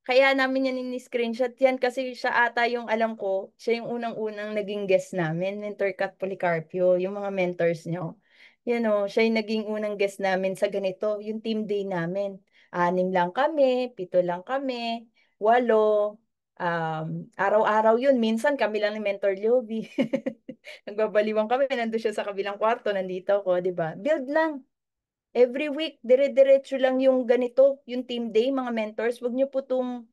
S1: Kaya namin yan in-screenshot yan kasi siya ata yung alam ko, siya yung unang-unang naging guest namin, Mentor Kat Policarpio, yung mga mentors nyo. Yan o, siya yung naging unang guest namin sa ganito, yung team day namin. 6 lang kami, 7 lang kami, 8, araw-araw yun. Minsan kami lang ni Mentor Lioby. Nagbabaliwan kami, nandun siya sa kabilang kwarto, nandito ako, di ba? Build lang. Every week, dire-diretso lang yung ganito, yung team day, mga mentors. Huwag niyo po itong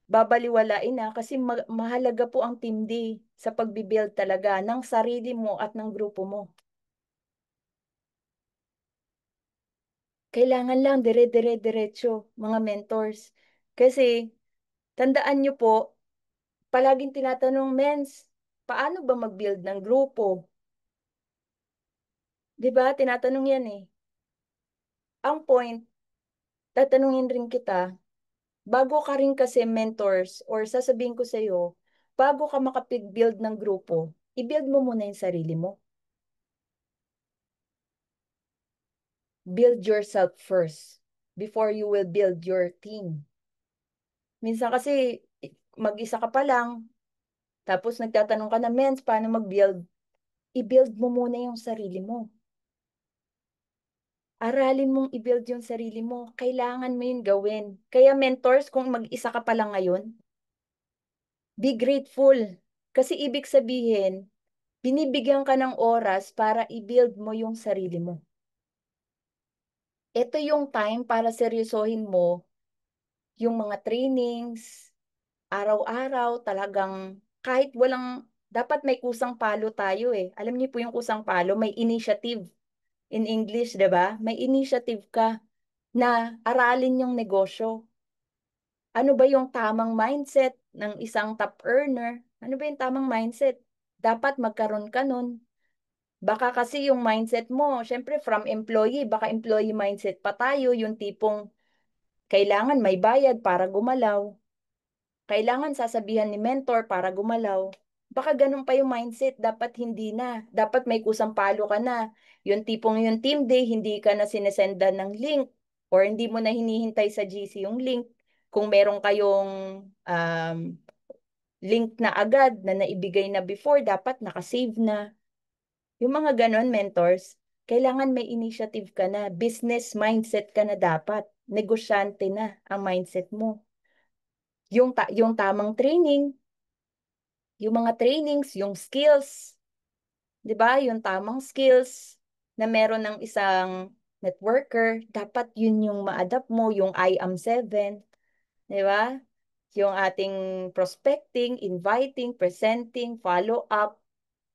S1: babaliwalain na kasi mahalaga po ang team day sa pagbibuild talaga ng sarili mo at ng grupo mo. Kailangan lang dire-diretso, mga mentors. Kasi, tandaan niyo po, palaging tinatanong, Mens, paano ba mag-build ng grupo? 'Di ba? Tinatanong yan eh. Ang point, tatanungin rin kita, bago ka rin kasi mentors or sasabihin ko sa'yo, bago ka makapag-build ng grupo, i-build mo muna yung sarili mo. Build yourself first before you will build your team. Minsan kasi mag-isa ka pa lang, tapos nagtatanong ka na, Mens, paano mag-build? I-build mo muna yung sarili mo. Aralin mong i-build yung sarili mo. Kailangan mo yun gawin. Kaya mentors, kung mag-isa ka pa lang ngayon, be grateful. Kasi ibig sabihin, binibigyan ka ng oras para i-build mo yung sarili mo. Ito yung time para seryosohin mo yung mga trainings, araw-araw, talagang kahit dapat may kusang palo tayo eh. Alam niyo po yung kusang palo, may initiative in English, 'di ba? May initiative ka na aralin yung negosyo. Ano ba yung tamang mindset ng isang top earner? Ano ba yung tamang mindset? Dapat magkaroon ka nun. Baka kasi yung mindset mo, syempre from employee, baka employee mindset pa tayo, yung tipong kailangan may bayad para gumalaw. Kailangan sasabihan ni mentor para gumalaw. Baka ganun pa yung mindset, dapat hindi na. Dapat may kusang palo ka na. Yung tipong yung team day, hindi ka na sinesendan ng link or hindi mo na hinihintay sa GC yung link. Kung meron kayong link na agad na naibigay na before, dapat nakasave na. Yung mga ganon, mentors, kailangan may initiative ka na. Business mindset ka na dapat. Negosyante na ang mindset mo. Yung tamang training, yung mga trainings, yung skills, 'di ba? Yung tamang skills na meron ng isang networker, dapat yun yung ma-adapt mo, yung IAM 7, 'di ba? Yung ating prospecting, inviting, presenting, follow-up,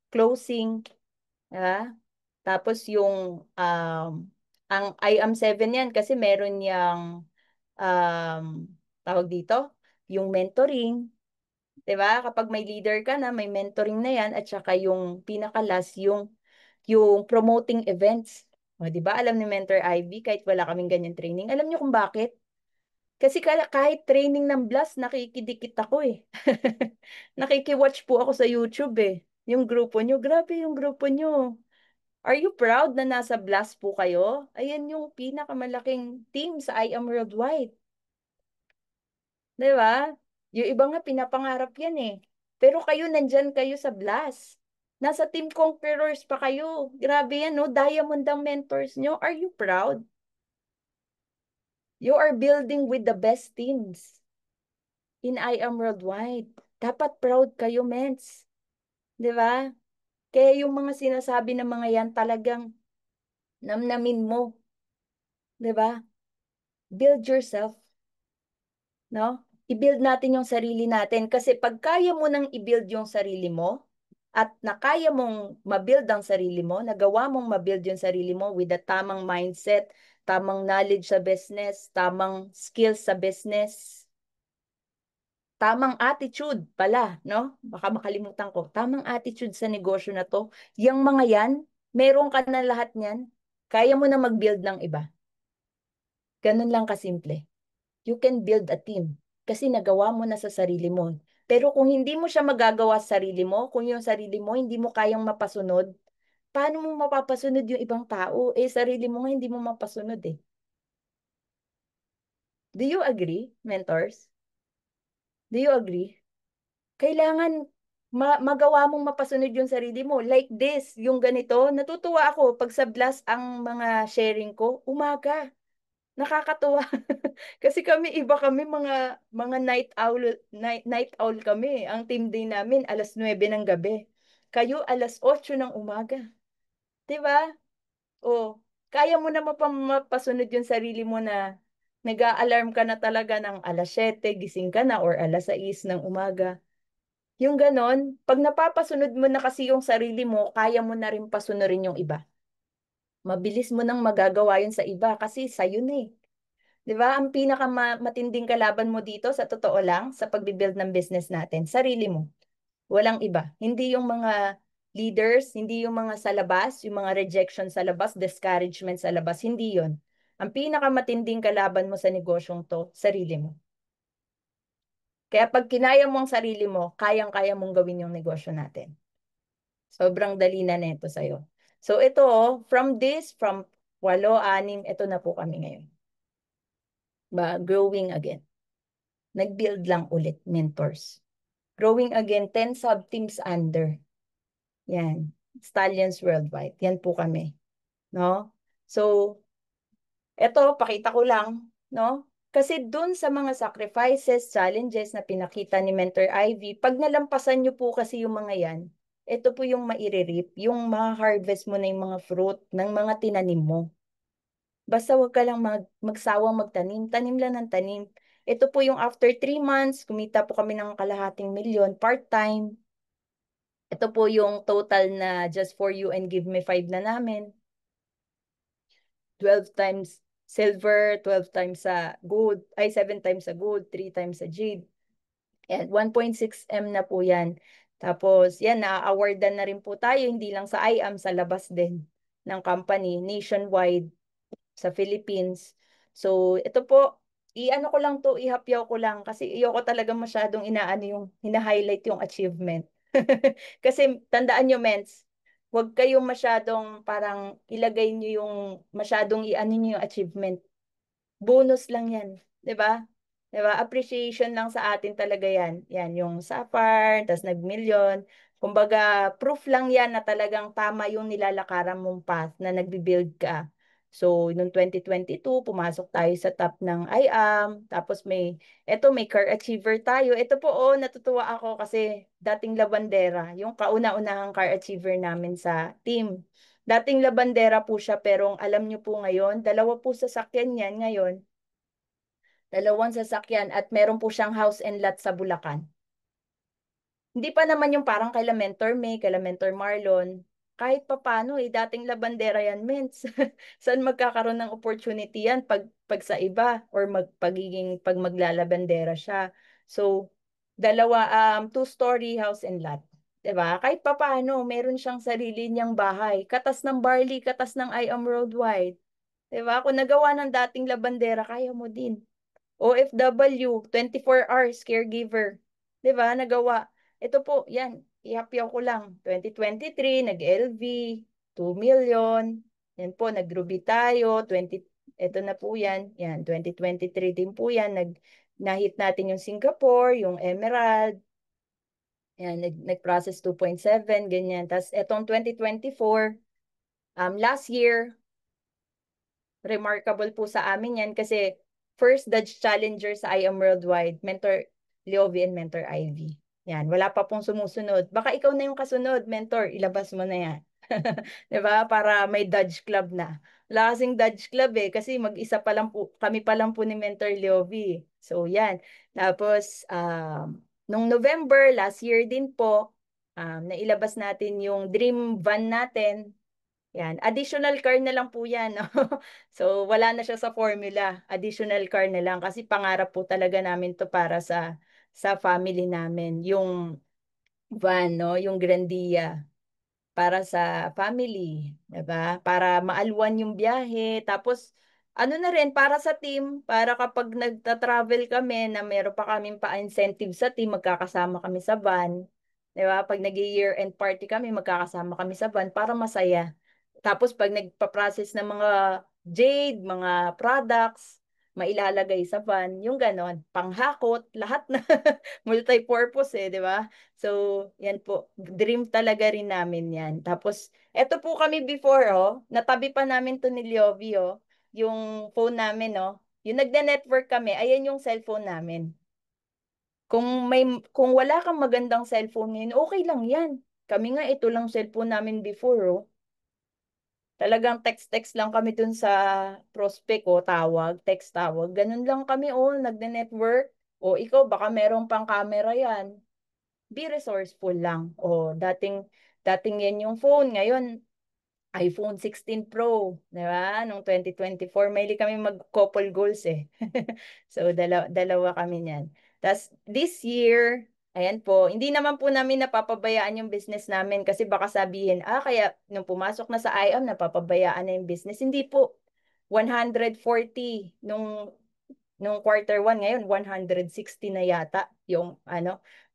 S1: closing, 'di ba? Tapos yung ang IAM 7 yan kasi meron yung um, tawag dito, yung mentoring, 'di ba? Kapag may leader ka na, may mentoring na yan at saka yung pinakalas yung promoting events. O, 'di ba? Alam ni Mentor Ivy, kahit wala kaming ganyan training. Alam niyo kung bakit? Kasi kahit training ng Blast, nakikidikit ako eh. Nakikiwatch po ako sa YouTube eh. Yung grupo nyo, grabe yung grupo nyo. Are you proud na nasa Blast po kayo? Ayan yung pinakamalaking team sa I Am Worldwide. 'Di ba? Yung iba nga pinapangarap yan eh. Pero kayo nandyan kayo sa Blast. Nasa Team Conquerors pa kayo. Grabe yan, no? Diamond ang mentors nyo. Are you proud? You are building with the best teams in I Am Worldwide. Dapat proud kayo, mens. 'Di ba? Kaya yung mga sinasabi ng mga yan talagang namnamin mo. 'Di ba? Build yourself, no? I-build natin yung sarili natin kasi pag kaya mo nang i-build yung sarili mo at nakaya mong ma-build ang sarili mo, nagawa mong ma-build yung sarili mo with the tamang mindset, tamang knowledge sa business, tamang skills sa business, tamang attitude pala, no? Baka makalimutan ko. Tamang attitude sa negosyo na to. Yung mga yan, meron ka na lahat niyan. Kaya mo na mag-build ng iba. Ganun lang kasimple. You can build a team kasi nagawa mo na sa sarili mo. Pero kung hindi mo siya magagawa sa sarili mo, kung yung sarili mo hindi mo kayang mapasunod, paano mo mapapasunod yung ibang tao? Eh, sarili mo nga hindi mo mapasunod eh. Do you agree, mentors? Do you agree? Kailangan magawa mong mapasunod yung sarili mo. Like this, yung ganito, natutuwa ako pag sa Blast ang mga sharing ko, umaga. Nakakatuwa. Kasi kami, iba kami, mga night owl kami. Ang team day namin, 9:00 ng gabi. Kayo, 8:00 ng umaga. 'Di ba? O, kaya mo na mapasunod yung sarili mo na nag-a-alarm ka na talaga ng 7:00, gising ka na, or 6:00 ng umaga. Yung ganon, pag napapasunod mo na kasi yung sarili mo, kaya mo na rin pasunurin yung iba. Mabilis mo nang magagawa yun sa iba kasi sa'yo na eh. 'Di ba? Ang pinakamatinding kalaban mo dito, sa totoo lang, sa pagbibuild ng business natin, sarili mo. Walang iba. Hindi yung mga leaders, hindi yung mga sa labas, yung mga rejection sa labas, discouragement sa labas, hindi yon. Ang pinakamatinding kalaban mo sa negosyong to, sarili mo. Kaya pag kinaya mo ang sarili mo, kayang-kaya mong gawin yung negosyo natin. Sobrang dali na neto sa'yo. So ito, from 8, 6, ito na po kami ngayon. Growing again. Nag-build lang ulit, mentors. Growing again, 10 sub-teams under. Yan. Stallions Worldwide. Yan po kami. No? So, eto, pakita ko lang. No? Kasi dun sa mga sacrifices, challenges na pinakita ni Mentor Ivy, pag nalampasan nyo po kasi yung mga yan, ito po yung maire-reap, yung ma-harvest mo na yung mga fruit ng mga tinanim mo. Basta wag ka lang magsawang magtanim. Tanim lang ng tanim. Ito po yung after 3 months, kumita po kami ng kalahating 1 million part-time. Ito po yung total na just for you and give me 5 na namin. 12 times silver, 12 times sa gold, ay 7 times sa gold, 3 times sa jade. Yan, 1.6 M na po yan. Tapos, yan, na-awardan na rin po tayo, hindi lang sa IAM, sa labas din ng company, nationwide, sa Philippines. So, ito po, i-ano ko lang to, ihapyaw ko lang kasi ayoko talaga masyadong inaano yung hina-highlight yung achievement. Kasi tandaan nyo, mens, huwag kayong masyadong parang ilagay nyo yung masyadong i-ano nyo yung achievement. Bonus lang yan, 'di ba? 'Di ba? Appreciation lang sa atin talaga yan. Yan, yung sapphire, tas nag-million. Kumbaga, proof lang yan na talagang tama yung nilalakaran mong path na nagbi-build ka. So, noong 2022, pumasok tayo sa top ng IAM. Tapos may car achiever tayo. Ito po, natutuwa ako kasi dating labandera, yung kauna-unahang car achiever namin sa team. Dating labandera po siya, pero alam niyo po ngayon, dalawa po sasakyan niyan ngayon. Dalawang sasakyan at meron po siyang house and lot sa Bulacan. Hindi pa naman yung parang kaila Mentor May, kaila Mentor Marlon. Kahit papano dating labandera yan, mens. Saan magkakaroon ng opportunity yan pag sa iba or pag maglalabandera siya. So, dalawa, two-story house and lot. 'Di ba? Kahit papano, meron siyang sarili niyang bahay. Katas ng Barley, katas ng I Am Worldwide. 'Di ba? Kung nagawa ng dating labandera, kaya mo din. OFW, 24 hours caregiver. 'Di ba? Nagawa. Ito po, yan. Ihapyaw ko lang. 2023, nag-LV, 2 million. Yan po, nag-Ruby tayo. Ito na po yan. Yan, 2023 din po yan. Nahit natin yung Singapore, yung Emerald. Yan, nag-process 2.7, ganyan. Tapos, etong 2024, last year, remarkable po sa amin yan kasi first Dutch Challenger sa I Am Worldwide, Mentor Leovi and Mentor Ivy. Yan, wala pa pong sumusunod. Baka ikaw na yung kasunod, Mentor, ilabas mo na yan. 'Di ba? Para may Dodge Club na. Wala kasing Dodge Club kasi mag-isa pa lang po, kami pa lang po ni Mentor Leovi. So, yan. Tapos, nung November, last year din po, nailabas natin yung dream van natin. Yan. Additional car na lang po yan. No? So, wala na siya sa formula. Additional car na lang. Kasi pangarap po talaga namin to para sa family namin. Yung van, no? Yung Grandia. Para sa family. 'Di ba? Para maalwan yung biyahe. Tapos, ano na rin, para sa team. Para kapag nagta-travel kami na meron pa kaming pa-incentive sa team, magkakasama kami sa van. 'Di ba? Pag nag-year-end party kami, magkakasama kami sa van para masaya. Tapos pag nagpa-process ng mga jade, mga products, mailalagay sa van, yung ganon, panghakot, lahat na multi-purpose 'di ba? So, yan po, dream talaga rin namin yan. Tapos, eto po kami before, natabi pa namin to ni Liovi, yung phone namin, yung nagde-network kami, ayan yung cellphone namin. Kung wala kang magandang cellphone ngayon, okay lang yan. Kami nga, ito lang cellphone namin before, Talagang text-text lang kami dun sa prospect o tawag, text tawag. Ganun lang kami nagde-network. O ikaw, baka meron pang camera yan. Be resourceful lang. O dating yan yung phone. Ngayon, iPhone 16 Pro, di ba? Noong 2024, mahilig kami mag-couple goals So, dalawa kami niyan. Tapos, this year, ayan po, hindi naman po namin napapabayaan yung business namin kasi baka sabihin, kaya nung pumasok na sa IAM, napapabayaan na yung business. Hindi po. 140 nung quarter one, ngayon 160 na yata yung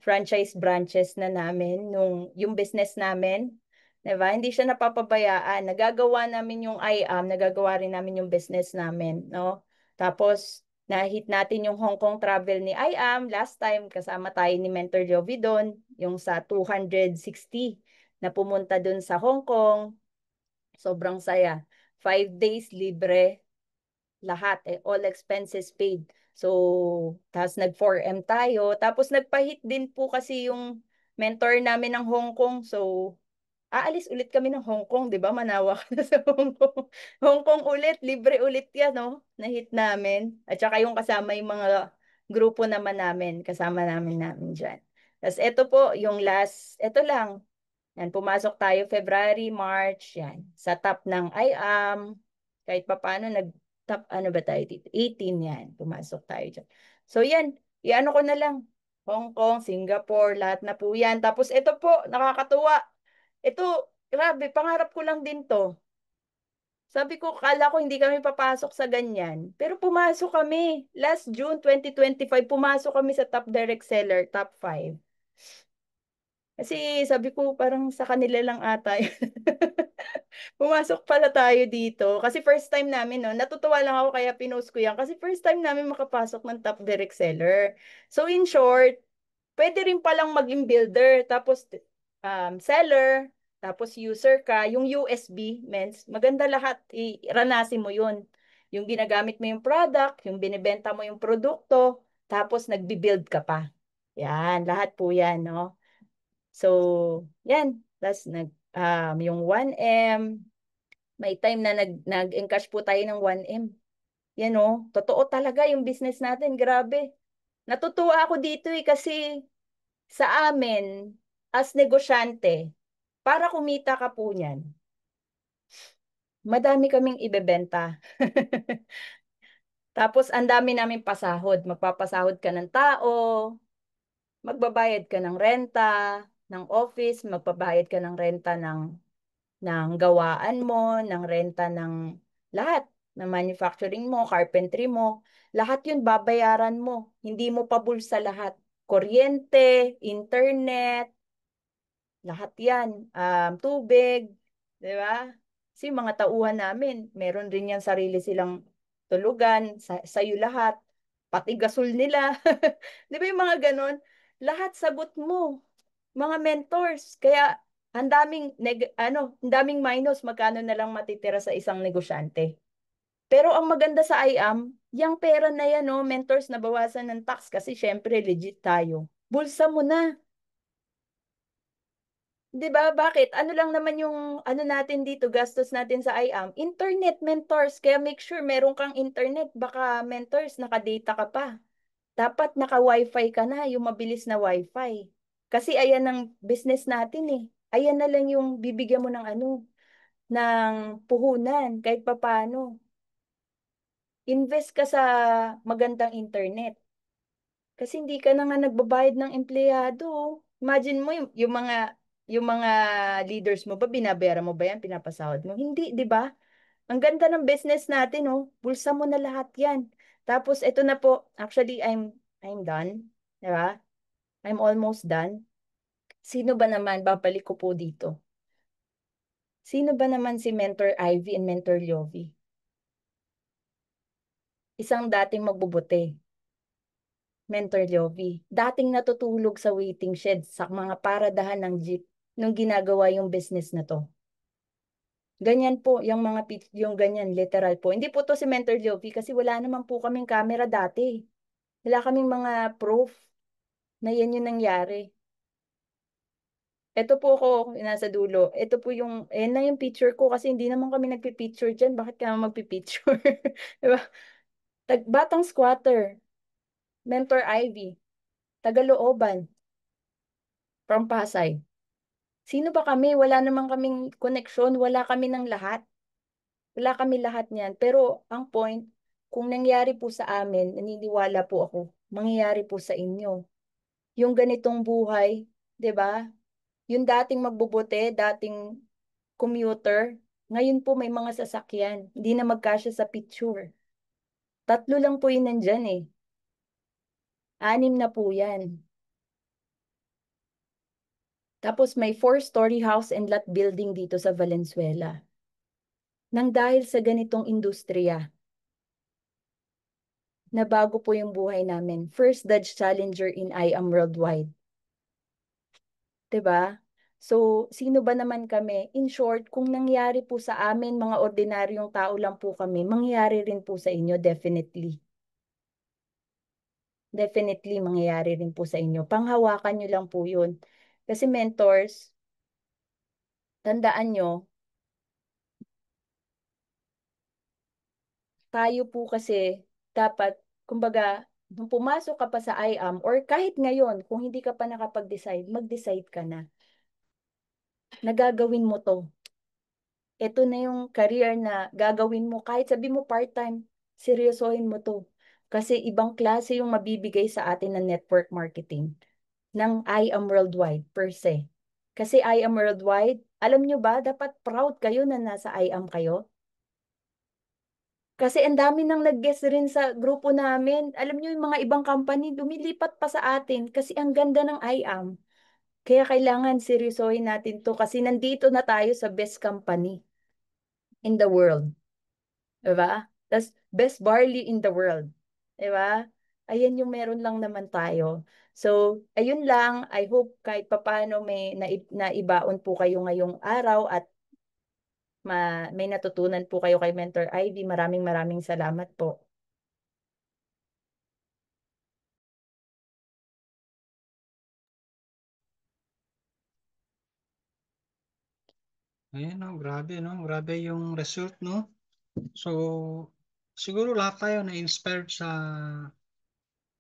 S1: franchise branches na namin yung business namin. 'Di ba? Hindi siya napapabayaan. Nagagawa namin yung IAM, nagagawa rin namin yung business namin, no? Tapos nahit natin yung Hong Kong travel ni IAM last time kasama tayo ni Mentor Jovi doon, yung sa 260 na pumunta doon sa Hong Kong. Sobrang saya. 5 days libre lahat all expenses paid. So, tapos nag 4M tayo. Tapos nagpahit din po kasi yung mentor namin ng Hong Kong. So, aalis ulit kami ng Hong Kong, 'di ba? Manawa ka na sa Hong Kong. Hong Kong ulit, libre ulit 'yan, no? Nahit namin. At saka yung kasama yung mga grupo naman namin, kasama namin diyan. Tapos ito po, yung last, ito lang. Yan, pumasok tayo February, March, yan. Sa top ng IAM, kahit papaano nag-top, ano ba tayo dito? 18 yan, pumasok tayo dyan. So yan, iano ko na lang. Hong Kong, Singapore, lahat na po yan. Tapos ito po, nakakatuwa. Ito, grabe, pangarap ko lang din to. Sabi ko, kala ko hindi kami papasok sa ganyan. Pero pumasok kami. Last June 2025, pumasok kami sa top direct seller, top 5. Kasi sabi ko parang sa kanila lang ata yun. Pumasok pala tayo dito. Kasi first time namin, no? Natutuwa lang ako kaya pinost ko yan. Kasi first time namin makapasok ng top direct seller. So in short, pwede rin palang maging builder, tapos seller, tapos user ka. Yung USB, mens, maganda lahat. Iranasin mo yun. Yung ginagamit mo yung product, yung binibenta mo yung produkto, tapos nagbi-build ka pa. Yan, lahat po yan, no? So, yan. Tapos yung 1M, may time na nag-encash po tayo ng 1M. Yan oh, totoo talaga yung business natin, grabe. Natutuwa ako dito kasi sa amin, as negosyante, para kumita ka po niyan, madami kaming ibebenta. Tapos ang dami namin pasahod. Magpapasahod ka ng tao, magbabayad ka ng renta, ng office, magbabayad ka ng renta ng gawaan mo, ng renta ng lahat, ng manufacturing mo, carpentry mo, lahat yun babayaran mo. Hindi mo pabulsa lahat. Kuryente, internet, lahat yan. Tubig, di ba? Kasi mga tauhan namin, meron rin yan sarili silang tulugan, sa'yo lahat. Pati gasol nila. Di ba yung mga ganon? Lahat sagot mo. Mga mentors. Kaya ang daming minus, magkano na lang matitira sa isang negosyante. Pero ang maganda sa IAM, yung pera na yan, no, mentors, nabawasan ng tax kasi syempre legit tayo. Bulsa mo na. 'Di ba? Bakit? Ano lang naman yung ano natin dito, gastos natin sa IAM? Internet mentors. Kaya make sure meron kang internet. Baka mentors, naka-data ka pa. Dapat naka-wifi ka na, yung mabilis na wifi. Kasi ayan ang business natin eh. Ayan na lang yung bibigyan mo ng ano, ng puhunan, kahit papaano. Invest ka sa magandang internet. Kasi hindi ka na nga nagbabayad ng empleyado. Imagine mo yung mga leaders mo ba, binabayaran mo ba yan, pinapasahod mo? Hindi, di ba? Ang ganda ng business natin, oh. Bulsa mo na lahat yan. Tapos, ito na po. Actually, I'm done. Di ba? I'm almost done. Sino ba naman, babalik ko po dito. Sino ba naman si Mentor Ivy and Mentor Yovi? Isang dating magbubuti. Mentor Yovi. Dating natutulog sa waiting shed sa mga paradahan ng jeep nung ginagawa yung business na to. Ganyan po, yung ganyan, literal po. Hindi po to si Mentor Jovi kasi wala naman po kaming camera dati. Wala kaming mga proof na yan yung nangyari. Ito po ako, nasa dulo. Ito po na yung picture ko kasi hindi naman kami nagpi-picture dyan. Bakit ka naman magpi-picture? Diba? Batang squatter, Mentor Ivy, Tagalooban, from Pasay. Sino ba kami? Wala naman kaming koneksyon, wala kami ng lahat. Wala kami lahat niyan. Pero ang point, kung nangyari po sa amin, naniniwala po ako, mangyayari po sa inyo. Yung ganitong buhay, 'di ba? Yung dating magbubuti, dating commuter, ngayon po may mga sasakyan. Hindi na magkasya sa picture. Tatlo lang po yun nandyan eh. Anim na po yan. Tapos may four-story house and lot building dito sa Valenzuela. Nang dahil sa ganitong industriya, na bago po yung buhay namin. First Dodge Challenger in IAM Worldwide. 'Di ba? So, sino ba naman kami? In short, kung nangyari po sa amin, mga ordinaryong tao lang po kami, mangyayari rin po sa inyo, definitely. Definitely, mangyayari rin po sa inyo. Panghawakan nyo lang po yun. Kasi mentors, tandaan nyo, tayo po kasi dapat, kumbaga, nung pumasok ka pa sa IAM, or kahit ngayon, kung hindi ka pa nakapag-decide, mag-decide ka na. Nagagawin mo to. Ito na yung career na gagawin mo. Kahit sabi mo part-time, seryosohin mo to. Kasi ibang klase yung mabibigay sa atin ng network marketing ng I Am Worldwide per se. Kasi I Am Worldwide, alam nyo ba, dapat proud kayo na nasa I Am kayo. Kasi ang dami nang nag-guest rin sa grupo namin. Alam nyo yung mga ibang company, lumilipat pa sa atin kasi ang ganda ng I Am. Kaya kailangan seryosohin natin to kasi nandito na tayo sa best company in the world. Diba? Tas best barley in the world. Diba? Ayan yung meron lang naman tayo. So, ayun lang. I hope kahit papaano may naibaon po kayo ngayong araw at may natutunan po kayo kay Mentor Ivy. Maraming maraming salamat po.
S3: Ayan, no, grabe, no? Grabe yung result, no? So, siguro lahat tayo na-inspired sa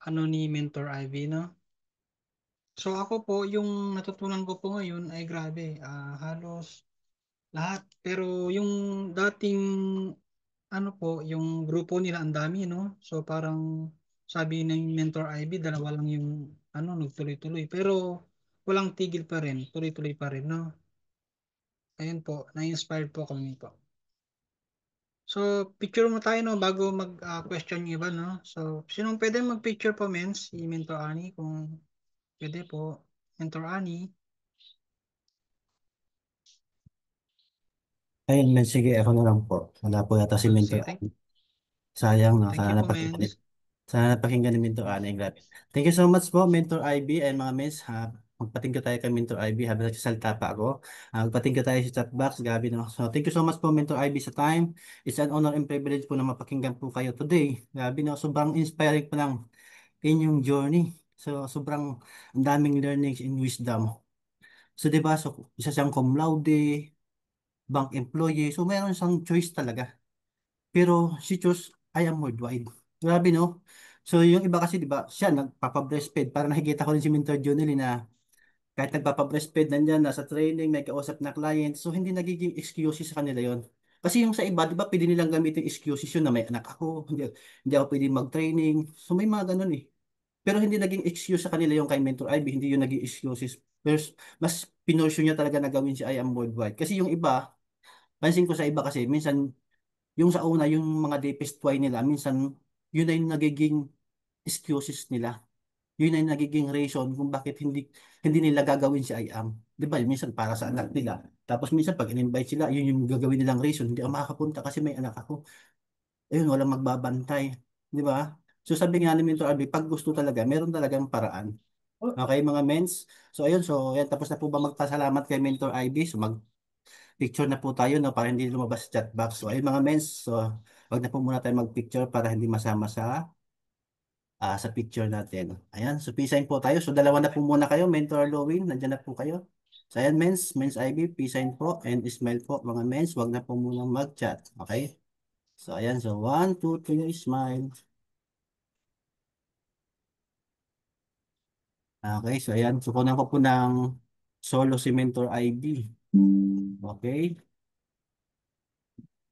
S3: ano ni Mentor Ivy, no? So, ako po, yung natutunan ko po ngayon ay grabe, halos lahat. Pero yung dating, ano po, yung grupo nila ang dami, no? So, parang sabi ng Mentor Ivy, dalawa lang yung, ano, nagtuloy-tuloy. Pero, walang tigil pa rin, tuloy-tuloy pa rin, no? Ayun po, na-inspired po kami po. So, picture mo tayo no bago mag-question yung iba no. So, sinong pwede mag-picture po men? Si Mentor Ani kung pwede po. Mentor Ani.
S2: Ayun, men, sige, ako na lang po. Wala po yata si
S3: Sige,
S2: Mentor. Sayang, no?
S3: thank you po mens.
S2: Sana napakinggan ni Mentor Ana. Grabe. Thank you so much po, Mentor IB and mga miss. Ha, magpatingin tayo kay Mentor IB habang nagsasalita pa ako. Magpatingin tayo sa chat box. Gabi, no? So, thank you so much po, Mentor IB, sa time. It's an honor and privilege po na mapakinggan po kayo today. Gabi, no? Sobrang inspiring pa lang inyong journey. So, sobrang ang daming learnings and wisdom. So, di ba? So, isa siyang cum laude, bank employee. So, mayroon siyang choice talaga. Pero si Chus, I am worldwide. Grabe, no? So, yung iba kasi, di ba, siya nagpapa-breastfeed. Para nakikita ko rin si Mentor Jonely na kahit nagpapa-breastfeed, nandyan, nasa training, may kausap na client. So, hindi nagiging excuses sa kanila yon. Kasi yung sa iba, di ba, pwede nilang gamitin excuses yun na may anak ako, hindi ako pwede mag-training. So, may mga ganun eh. Pero hindi naging excuse sa kanila yung kay Mentor Ivy, hindi yung naging excuses. Pero mas pinursue niya talaga na gawin si I am worldwide. Kasi yung iba, pansin ko sa iba kasi, minsan yung sa una, yung mga deepest why nila, minsan yun na yung nagiging excuses nila. Yun na yung nagiging reason kung bakit hindi nila gagawin si I am. Di ba? Minsan para sa anak nila. Tapos minsan pag in-invite sila, yun yung gagawin nilang reason. Hindi ako makakapunta kasi may anak ako. Ayun, walang magbabantay. Di ba? So sabi nga ni Mentor Albi, pag gusto talaga, meron talagang paraan. Okay, mga mens. So ayun, so yan, tapos na po ba magpasalamat kay Mentor IB? So picture na po tayo no para hindi lumabas sa chat box. So ayun mga mens, so wag na po muna tayo mag-picture para hindi masama sa picture natin. Ayan, so peace sign po tayo. So dalawa na po muna kayo, Mentor Lowin, nandiyan na po kayo. So ayan mens IB, peace sign po and smile po mga mens, wag na po muna mag-chat. Okay? So ayan, so 1, 2, 3, smile. Okay, so ayan, so kunan ko po ng solo si Mentor IB. Okay?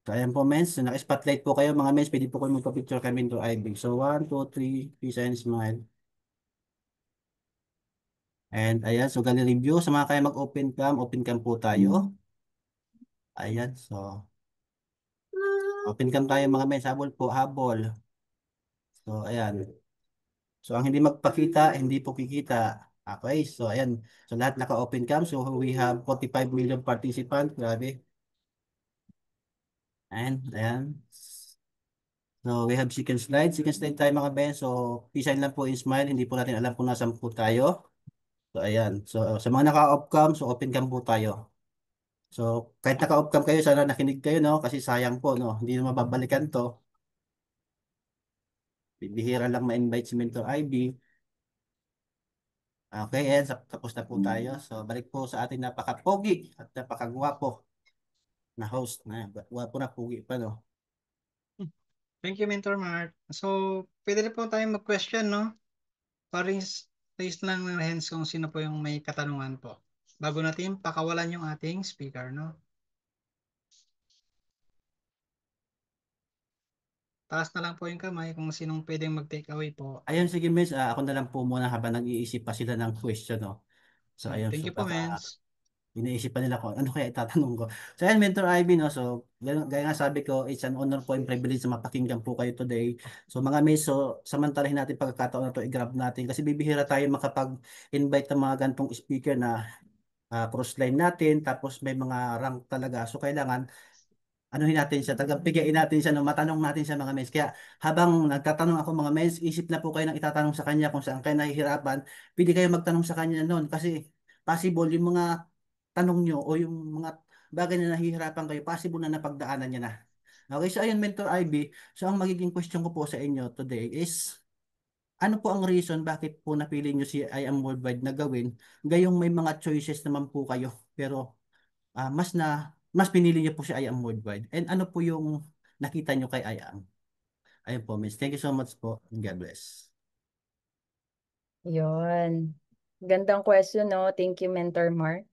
S2: So, ayan po, mens. So, naka-spotlight po kayo, mga mens. Pwede po kayo magpa-picture kami to IB. So, 1, 2, 3, peace and smile. And ayan, so gallery review. Sa mga kaya open cam po tayo. Ayan, so open cam tayo mga mens. Habol po, habol. So, ayan. So, ang hindi magpakita, hindi po kikita. Okay, so ayan. So, lahat naka-open cam. So, we have 45 million participants. Grabe. And, ayan. So, we have second slide. Second slide tayo mga Ben. So, peace sign lang po in smile. Hindi po natin alam kung nasaan po tayo. So, ayan. So, sa mga naka-off cam, so open cam po tayo. So, kahit naka-off cam kayo, sana nakinig kayo, no? Kasi sayang po, no? Hindi na mababalikan to. Bibihira lang ma-invite si Mentor IB. Okay, and tapos na po tayo. So, balik po sa ating napaka-pogi at napaka-gwapo na host. Gwapo na, pogi pa, no?
S3: Thank you Mentor Mark. So, pwede na po tayong mag-question no. Raise lang ng hands kung sino po yung may katanungan po. Bago natin pakawalan yung ating speaker no. Taas na lang po yung kamay kung sinong pwedeng mag-take away po.
S2: Ayun, sige, miss. Ako na lang po muna habang nag-iisip pa sila ng question, no? So, ayun.
S3: Thank
S2: So,
S3: you po, Mens.
S2: iniisip pa nila ko, ano kaya itatanong ko. So yan, Mentor Ivy, no? So, gaya nga sabi ko, it's an honor po and privilege na mapakinggan po kayo today. So mga meso, samantalahin natin pagkakataon na to, i-grab natin kasi bibihira tayo makapag-invite ng mga gantong speaker na cross-line natin, tapos may mga rank talaga. So kailangan anuhin natin siya, talagang bigyan natin siya, no, matanong natin siya mga mens. Kaya habang nagtatanong ako mga mens, isip na po kayo ng itatanong sa kanya kung saan kayo nahihirapan. Pwede kayo magtanong sa kanya noon kasi possible yung mga tanong nyo o yung mga bagay na nahihirapan kayo, possible na napagdaanan niya na. Okay, so ayun, Mentor Ivy. So ang magiging question ko po sa inyo today is, ano po ang reason bakit po napili nyo si I Am Worldwide na gawin? Gayong may mga choices naman po kayo, pero mas pinili niyo po si I Am Worldwide. And ano po yung nakita niyo kay I Am? Ayun po, Miss. Thank you so much po. God bless.
S1: Yun. Gandang question, no? Thank you, Mentor Mark.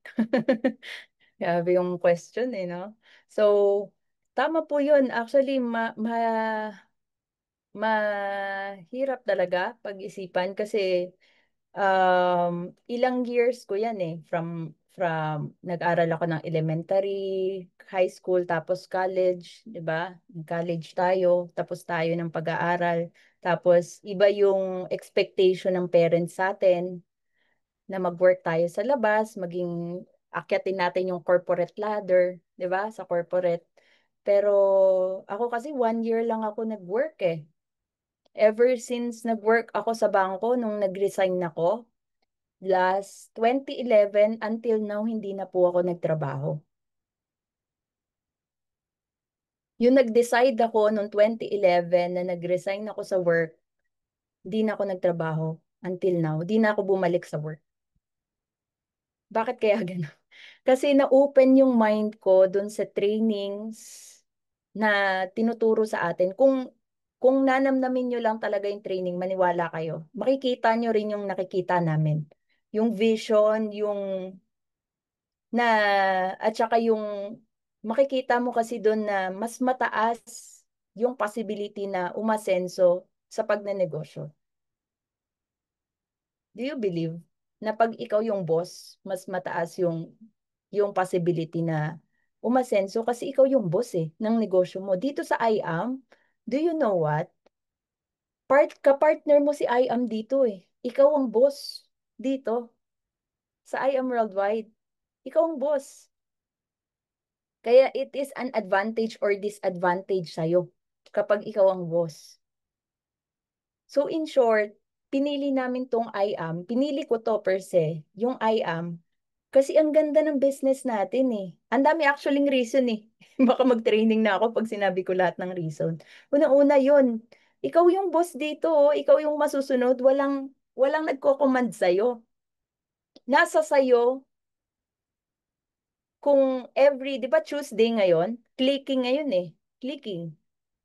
S1: Grabe yung question, eh, no? So, tama po yun. Actually, mahirap talaga pag-isipan kasi ilang years ko yan eh. From nag-aral ako ng elementary, high school, tapos college, di ba? College tayo, tapos tayo ng pag-aaral. Tapos iba yung expectation ng parents sa atin na mag-work tayo sa labas, maging akyatin natin yung corporate ladder, di ba? Sa corporate. Pero ako kasi 1 year lang ako nag-work eh. Ever since nag-work ako sa bangko, nung nag-resign ako, last 2011 until now, hindi na po ako nagtrabaho. Yung nag-decide ako noong 2011 na nag-resign ako sa work, hindi na ako nagtrabaho until now. Hindi na ako bumalik sa work. Bakit kaya ganun? Kasi na-open yung mind ko dun sa trainings na tinuturo sa atin. Kung nanamnamin nyo lang talaga yung training, maniwala kayo. Makikita nyo rin yung nakikita namin. Yung vision, na at saka yung makikita mo kasi doon na mas mataas yung possibility na umasenso sa pagnenegosyo. Do you believe na pag ikaw yung boss, mas mataas yung possibility na umasenso kasi ikaw yung boss eh ng negosyo mo. Dito sa IAM, do you know what? Ka-partner mo si IAM dito eh. Ikaw ang boss dito sa IAM Worldwide. Ikaw ang boss. Kaya it is an advantage or disadvantage sa'yo kapag ikaw ang boss. So in short, pinili namin tong IAM. Pinili ko to per se, yung IAM. Kasi ang ganda ng business natin eh. Ang dami actually reason eh. Baka mag-training na ako pag sinabi ko lahat ng reason. Una-una yun. Ikaw yung boss dito, oh. Ikaw yung masusunod. Walang nagko-command sa'yo. Nasa sa'yo kung di ba Tuesday ngayon? Clicking ngayon eh. Clicking.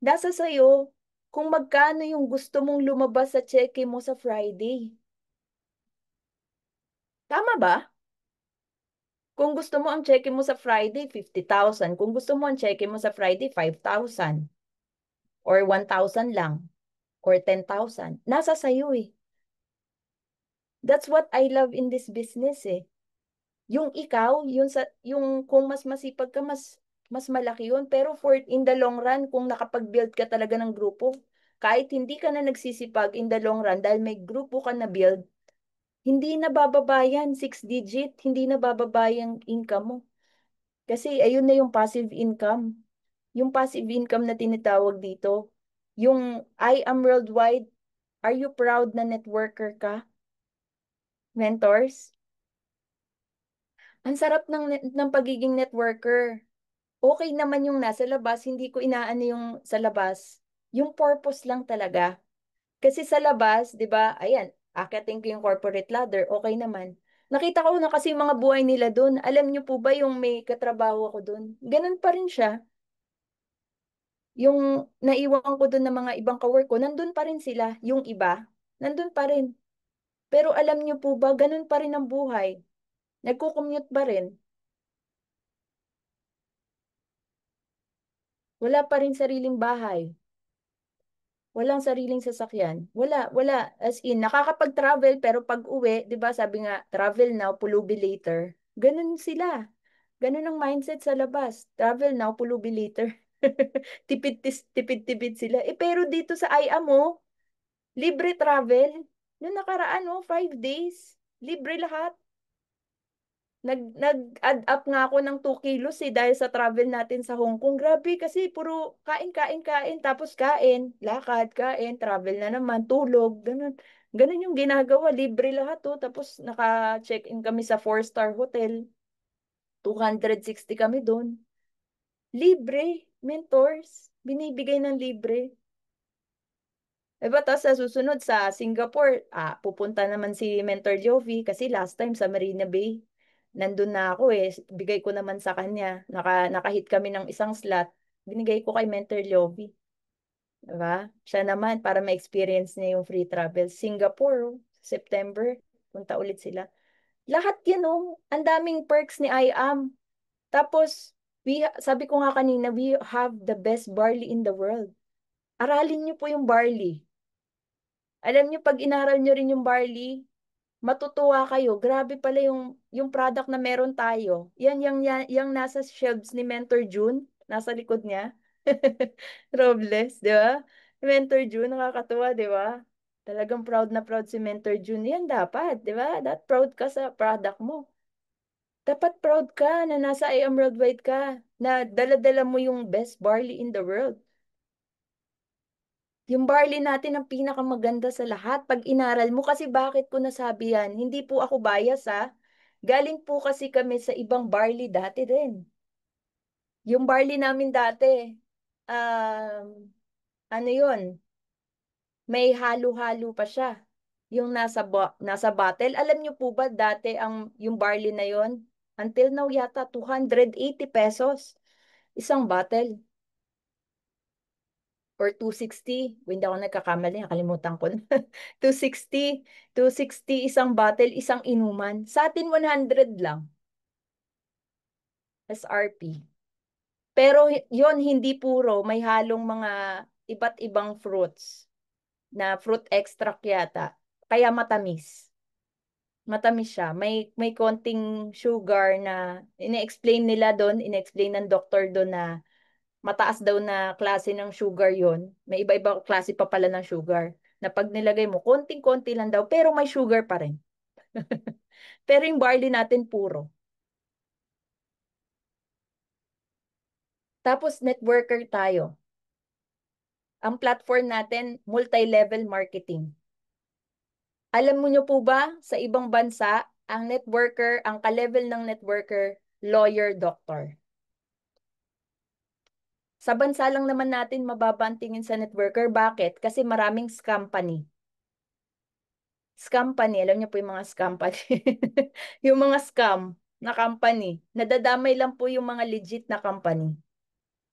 S1: Nasa sa'yo kung magkano yung gusto mong lumabas sa cheque mo sa Friday. Tama ba? Kung gusto mo ang cheque mo sa Friday, 50,000. Kung gusto mo ang cheque mo sa Friday, 5,000. Or 1,000 lang. Or 10,000. Nasa sa'yo eh. That's what I love in this business eh. Yung ikaw, yung kung mas masipag ka, mas malaki yun. Pero in the long run, kung nakapag-build ka talaga ng grupo, kahit hindi ka na nagsisipag in the long run, dahil may grupo ka na build, hindi na bababa yan, 6 digit, hindi na bababa yung income mo. Kasi ayun na yung passive income. Yung passive income na tinatawag dito. Yung I am worldwide, are you proud na networker ka? Mentors? Ang sarap ng pagiging networker. Okay naman yung nasa labas, hindi ko inaano yung sa labas. Yung purpose lang talaga. Kasi sa labas, 'di ba? Ayan, akitin ko yung corporate ladder, okay naman. Nakita ko na kasi yung mga buhay nila doon. Alam niyo po ba yung may katrabaho ako doon? Ganun pa rin siya. Yung naiwan ko doon ng mga ibang kawork ko, nandun pa rin sila. Yung iba, nandun pa rin. Pero alam niyo po ba, ganun pa rin ang buhay. Nagko-commute pa rin. Wala pa rin sariling bahay. Walang sariling sasakyan. Wala. As in, nakakapag-travel pero pag uwi, 'di ba sabi nga, travel now, pulubi later. Ganun sila. Ganun ang mindset sa labas. Travel now, pulubi later. Tipid-tipid sila. Pero dito sa IAM mo, libre travel. Noong nakaraan, 5 days. Libre lahat. Nag-add up nga ako ng 2 kilos dahil sa travel natin sa Hong Kong. Grabe kasi puro kain, kain, kain, tapos kain, lakad, kain, travel na naman, tulog, ganun. Ganun yung ginagawa, libre lahat Tapos naka-check-in kami sa 4-star hotel. 260 kami doon. Libre, mentors. Binibigay ng libre. Diba, tapos sa susunod sa Singapore, pupunta naman si Mentor Jovi kasi last time sa Marina Bay, nandun na ako bigay ko naman sa kanya. Nakahit kami ng isang slot, binigay ko kay Mentor Jovi. Diba? Siya naman para ma-experience niya yung free travel. Singapore, September, punta ulit sila. Lahat yan ang daming perks ni IAM. Tapos, sabi ko nga kanina, we have the best barley in the world. Aralin niyo po yung barley. Alam niyo, pag inaral niyo rin yung barley, matutuwa kayo. Grabe pala yung product na meron tayo. Yang nasa shelves ni Mentor June, nasa likod niya. Robles, di ba? Mentor June, nakakatuwa, di ba? Talagang proud na proud si Mentor June. Yan dapat, di ba? Proud ka sa product mo. Dapat proud ka na nasa IAM Worldwide ka, na dala-dala mo yung best barley in the world. Yung barley natin ang pinakamaganda sa lahat pag inaral mo. Kasi bakit ko nasabi yan? Hindi po ako bias Galing po kasi kami sa ibang barley dati din. Yung barley namin dati, um, ano yun? May halo-halo pa siya. Yung nasa bottle. Alam niyo po ba dati yung barley na yon? Until now yata 280 pesos. Isang bottle. Or 260. Hindi ako nagkakamali. Nakalimutan ko. 260. 260 isang bottle, isang inuman. Sa atin 100 lang. SRP. Pero yon hindi puro. May halong mga iba't ibang fruits. Na fruit extract yata. Kaya matamis. Matamis siya. May konting sugar na ine-explain ng doktor doon na mataas daw na klase ng sugar yon. May iba-iba klase pa pala ng sugar. Na pag nilagay mo, konting-konti lang daw, pero may sugar pa rin. Pero yung barley natin puro. Tapos networker tayo. Ang platform natin, multi-level marketing. Alam mo nyo po ba, sa ibang bansa, ang ka-level ng networker, lawyer, doctor. Sa bansa lang naman natin mababa ang tingin sa networker. Bakit? Kasi maraming scam company. Alam niyo po yung mga scam company. Yung mga scam na company. Nadadamay lang po yung mga legit na company.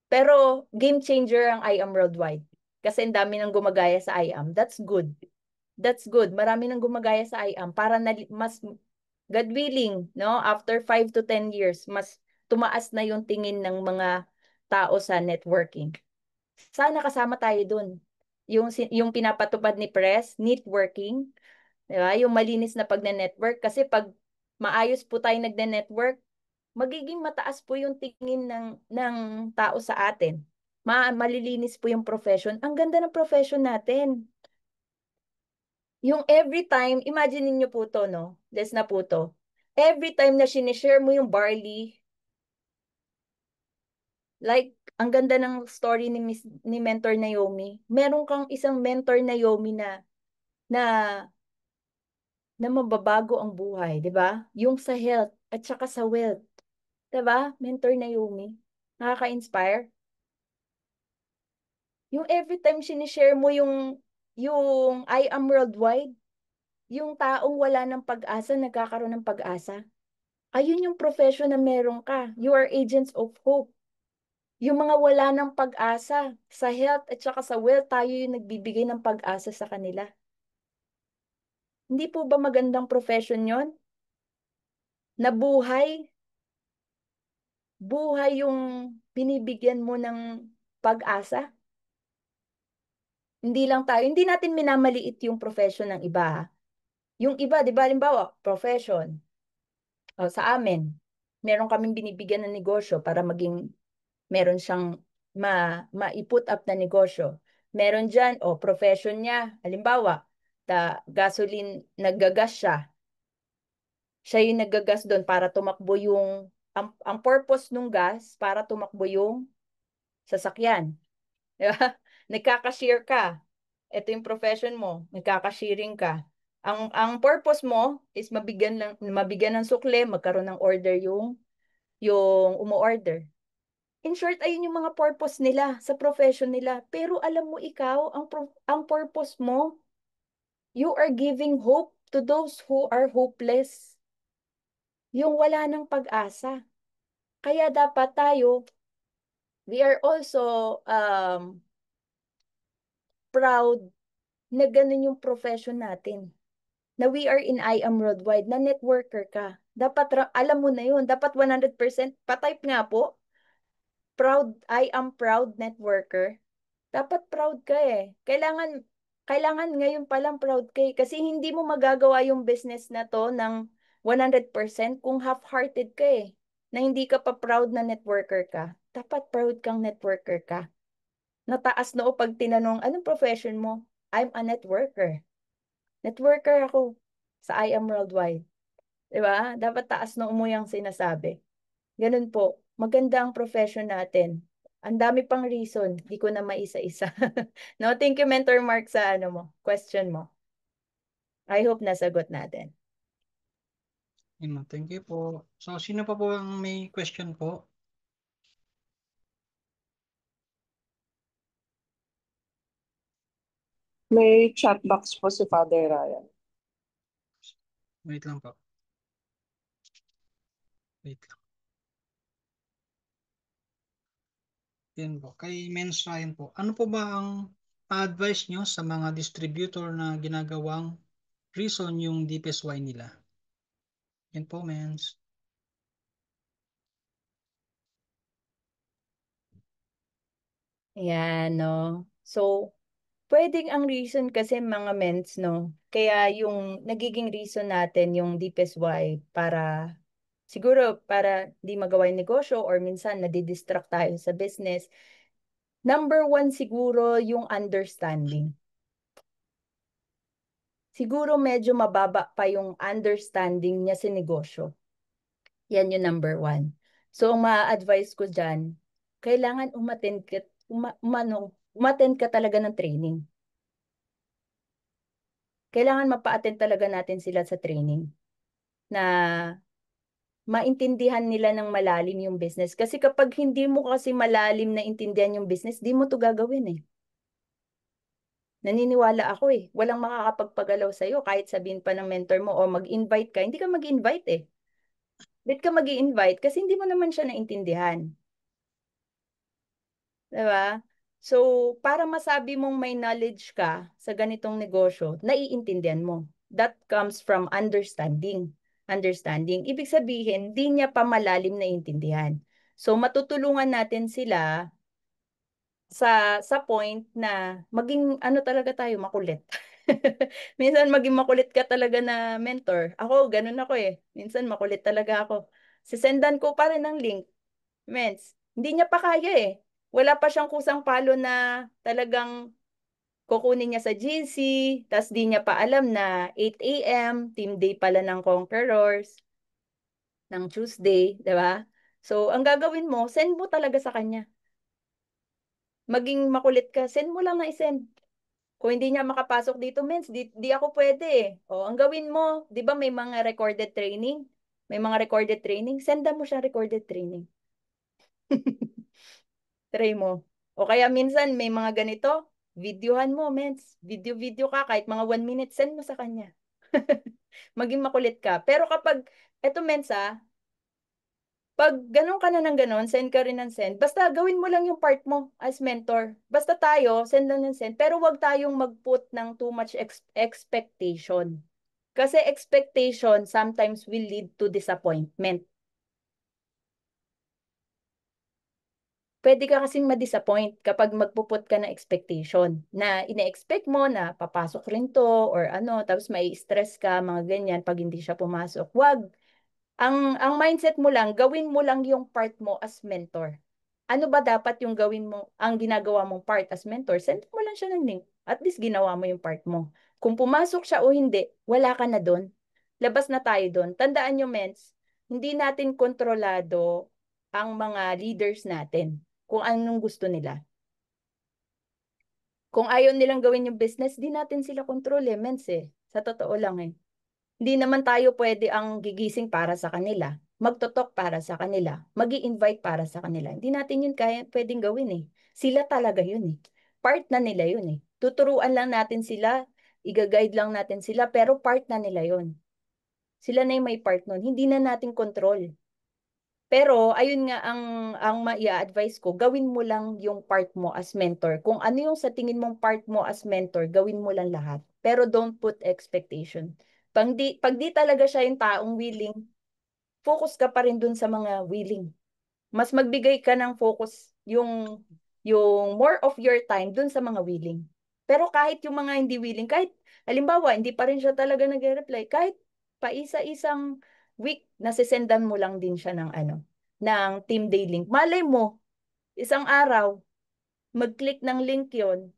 S1: Pero game changer ang IAM Worldwide. Kasi ang dami nang gumagaya sa IAM. That's good. That's good. Marami nang gumagaya sa IAM para mas God willing, no? After 5 to 10 years, mas tumaas na yung tingin ng mga tao sa networking. Sana kasama tayo dun. Yung pinapatupad ni Press, networking, di ba? Yung malinis na pagne-network. Kasi pag maayos po tayo nagne-network, magiging mataas po yung tingin ng tao sa atin. Malilinis po yung profession. Ang ganda ng profession natin. Yung every time, imagine niyo po to, no? Des na po to. Every time na sinishare mo yung barley, like, ang ganda ng story ni Mentor Naomi. Meron kang isang Mentor Naomi na na mababago ang buhay, 'di ba? Yung sa health at saka sa wealth, 'di ba? Mentor Naomi. Nakaka-inspire. Yung every time sinishare mo yung I am worldwide, yung taong wala ng pag-asa nagkakaroon ng pag-asa. Ayun yung profession na meron ka. You are agents of hope. Yung mga wala ng pag-asa sa health at saka sa wealth, tayo yung nagbibigay ng pag-asa sa kanila. Hindi po ba magandang profession yon? Na buhay yung binibigyan mo ng pag-asa. Hindi natin minamaliit yung profession ng iba. Yung iba, di ba, halimbawa, profession. Sa amin, meron kaming binibigyan ng negosyo para maging meron siyang ma-put up na negosyo. Meron dyan, profession niya. Halimbawa, gasoline, naggagas siya. Siya yung naggagas doon para tumakbo ang purpose ng gas, para tumakbo yung sasakyan. Di ba? Nagkaka-share ka. Ito yung profession mo. Nagkaka-sharing ka. Ang purpose mo is mabigyan ng sukle, magkaroon ng order yung umu-order. In short, ayun yung mga purpose nila sa profession nila. Pero alam mo ikaw, ang purpose mo, you are giving hope to those who are hopeless. Yung wala ng pag-asa. Kaya dapat tayo, we are also proud na ganun yung profession natin. Na we are in I Am Worldwide, na networker ka. Dapat, alam mo na yun, dapat 100%, patype nga po, proud, I am proud networker. Dapat proud ka eh. Kailangan ngayon palang proud ka eh. Kasi hindi mo magagawa yung business na to ng 100% kung half-hearted ka eh. Na hindi ka pa proud na networker ka. Dapat proud kang networker ka. Nataas noo pag tinanong, anong profession mo? I'm a networker. Networker ako sa I Am Worldwide. Diba? Dapat taas noo mo yung sinasabi. Ganun po. Maganda ang profession natin. Ang dami pang reason. Di ko na maisa-isa. No, thank you, Mentor Mark, sa question mo. I hope nasagot natin.
S3: Thank you po. So, sino pa po ang may question po?
S4: May chat box po si Father Ryan.
S3: Wait lang po. Wait lang. Yan po. Kay Men's Ryan po. Ano po ba ang advice nyo sa mga distributor na ginagawang reason yung DPSY nila? Yan po, Men's.
S1: Ayan, no. So, pwedeng ang reason kasi mga mens, no. Kaya yung nagiging reason natin yung DPSY para siguro para di magawa yung negosyo or minsan nadidistract tayo sa business. Number one siguro yung understanding. Siguro medyo mababa pa yung understanding niya sa negosyo. Yan yung number one. So, ang ma-advise ko dyan, kailangan umattend ka talaga ng training. Kailangan mapa-attend talaga natin sila sa training na maintindihan nila ng malalim yung business. Kasi kapag hindi mo kasi malalim na intindihan yung business, di mo to gagawin eh. Naniniwala ako eh. Walang makakapagpagalaw sa'yo kahit sabihin pa ng mentor mo o mag-invite ka. Hindi ka mag-invite eh. Ba't ka mag-invite? Kasi hindi mo naman siya naintindihan. Diba? So, para masabi mong may knowledge ka sa ganitong negosyo, naiintindihan mo. That comes from understanding. Understanding. Ibig sabihin, di niya pa malalim na intindihan. So, matutulungan natin sila sa point na maging ano talaga tayo, makulit. Minsan maging makulit ka talaga na mentor. Ako, ganun ako eh. Minsan makulit talaga ako. Sisendan ko pa rin ng link. Mens, hindi niya pa kaya eh. Wala pa siyang kusang palo na talagang kukunin niya sa GC, tas di niya pa alam na 8 a.m., team day pala ng Conquerors, ng Tuesday, di ba? So, ang gagawin mo, send mo talaga sa kanya. Maging makulit ka, send mo lang na isend. Kung hindi niya makapasok dito, mens, di ako pwede eh. O, ang gawin mo, di ba may mga recorded training? May mga recorded training, sendan mo siya recorded training. Try mo. O kaya minsan may mga ganito, videohan mo, mens. Video-video ka, kahit mga 1 minute, send mo sa kanya. Maging makulit ka. Pero kapag, eto mens pag ganun ka na ng ganun, send ka rin ng send, basta gawin mo lang yung part mo as mentor. Basta tayo, send lang ng send. Pero wag tayong mag-put ng too much expectation. Kasi expectation sometimes will lead to disappointment. Pwede ka kasing ma-disappoint kapag magpuput ka ng expectation na ine-expect mo na papasok rin to or ano, tapos may stress ka, mga ganyan, pag hindi siya pumasok. Wag. Ang mindset mo lang, gawin mo lang yung part mo as mentor. Ano ba dapat yung gawin mo, ang ginagawa mong part as mentor? Send mo lang siya ng link. At least ginawa mo yung part mo. Kung pumasok siya o hindi, wala ka na doon. Labas na tayo doon. Tandaan nyo, mens, hindi natin kontrolado ang mga leaders natin kung anong gusto nila. Kung ayaw nilang gawin yung business, di natin sila kontrol mens eh. Sa totoo lang eh. Hindi naman tayo pwede ang gigising para sa kanila, magtotok para sa kanila, magi-invite para sa kanila. Hindi natin yun kaya pwedeng gawin eh. Sila talaga yun eh. Part na nila yun eh. Tuturuan lang natin sila, i-guide lang natin sila, pero part na nila yun. Sila na yung may part nun. Hindi na natin control. Pero ayun nga ang maia-advise ko, gawin mo lang yung part mo as mentor. Kung ano yung sa tingin mong part mo as mentor, gawin mo lang lahat. Pero don't put expectation. Pag di talaga siya yung taong willing, focus ka pa rin dun sa mga willing. Mas magbigay ka ng focus yung more of your time dun sa mga willing. Pero kahit yung mga hindi willing, kahit halimbawa hindi pa rin siya talaga nagre-reply, kahit paisa-isang week nasisendan mo lang din siya ng ng team day link. Malay mo, isang araw mag-click ng link 'yon.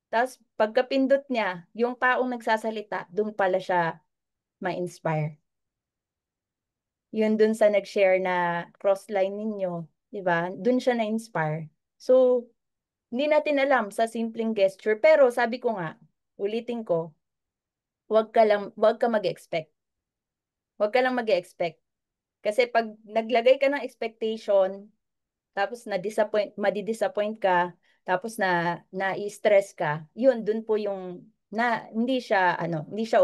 S1: Tapos pagkapindot niya, yung taong nagsasalita, doon pala siya ma-inspire. Yun dun sa nag-share na cross-line ninyo, 'di ba? Doon siya na-inspire. So, hindi natin alam sa simpleng gesture, pero sabi ko nga, ulitin ko, wag ka mag-expect. Wag ka lang mag-expect. Kasi pag naglagay ka ng expectation, tapos madi-disappoint ka, tapos na-stress ka, yun, dun po yung hindi siya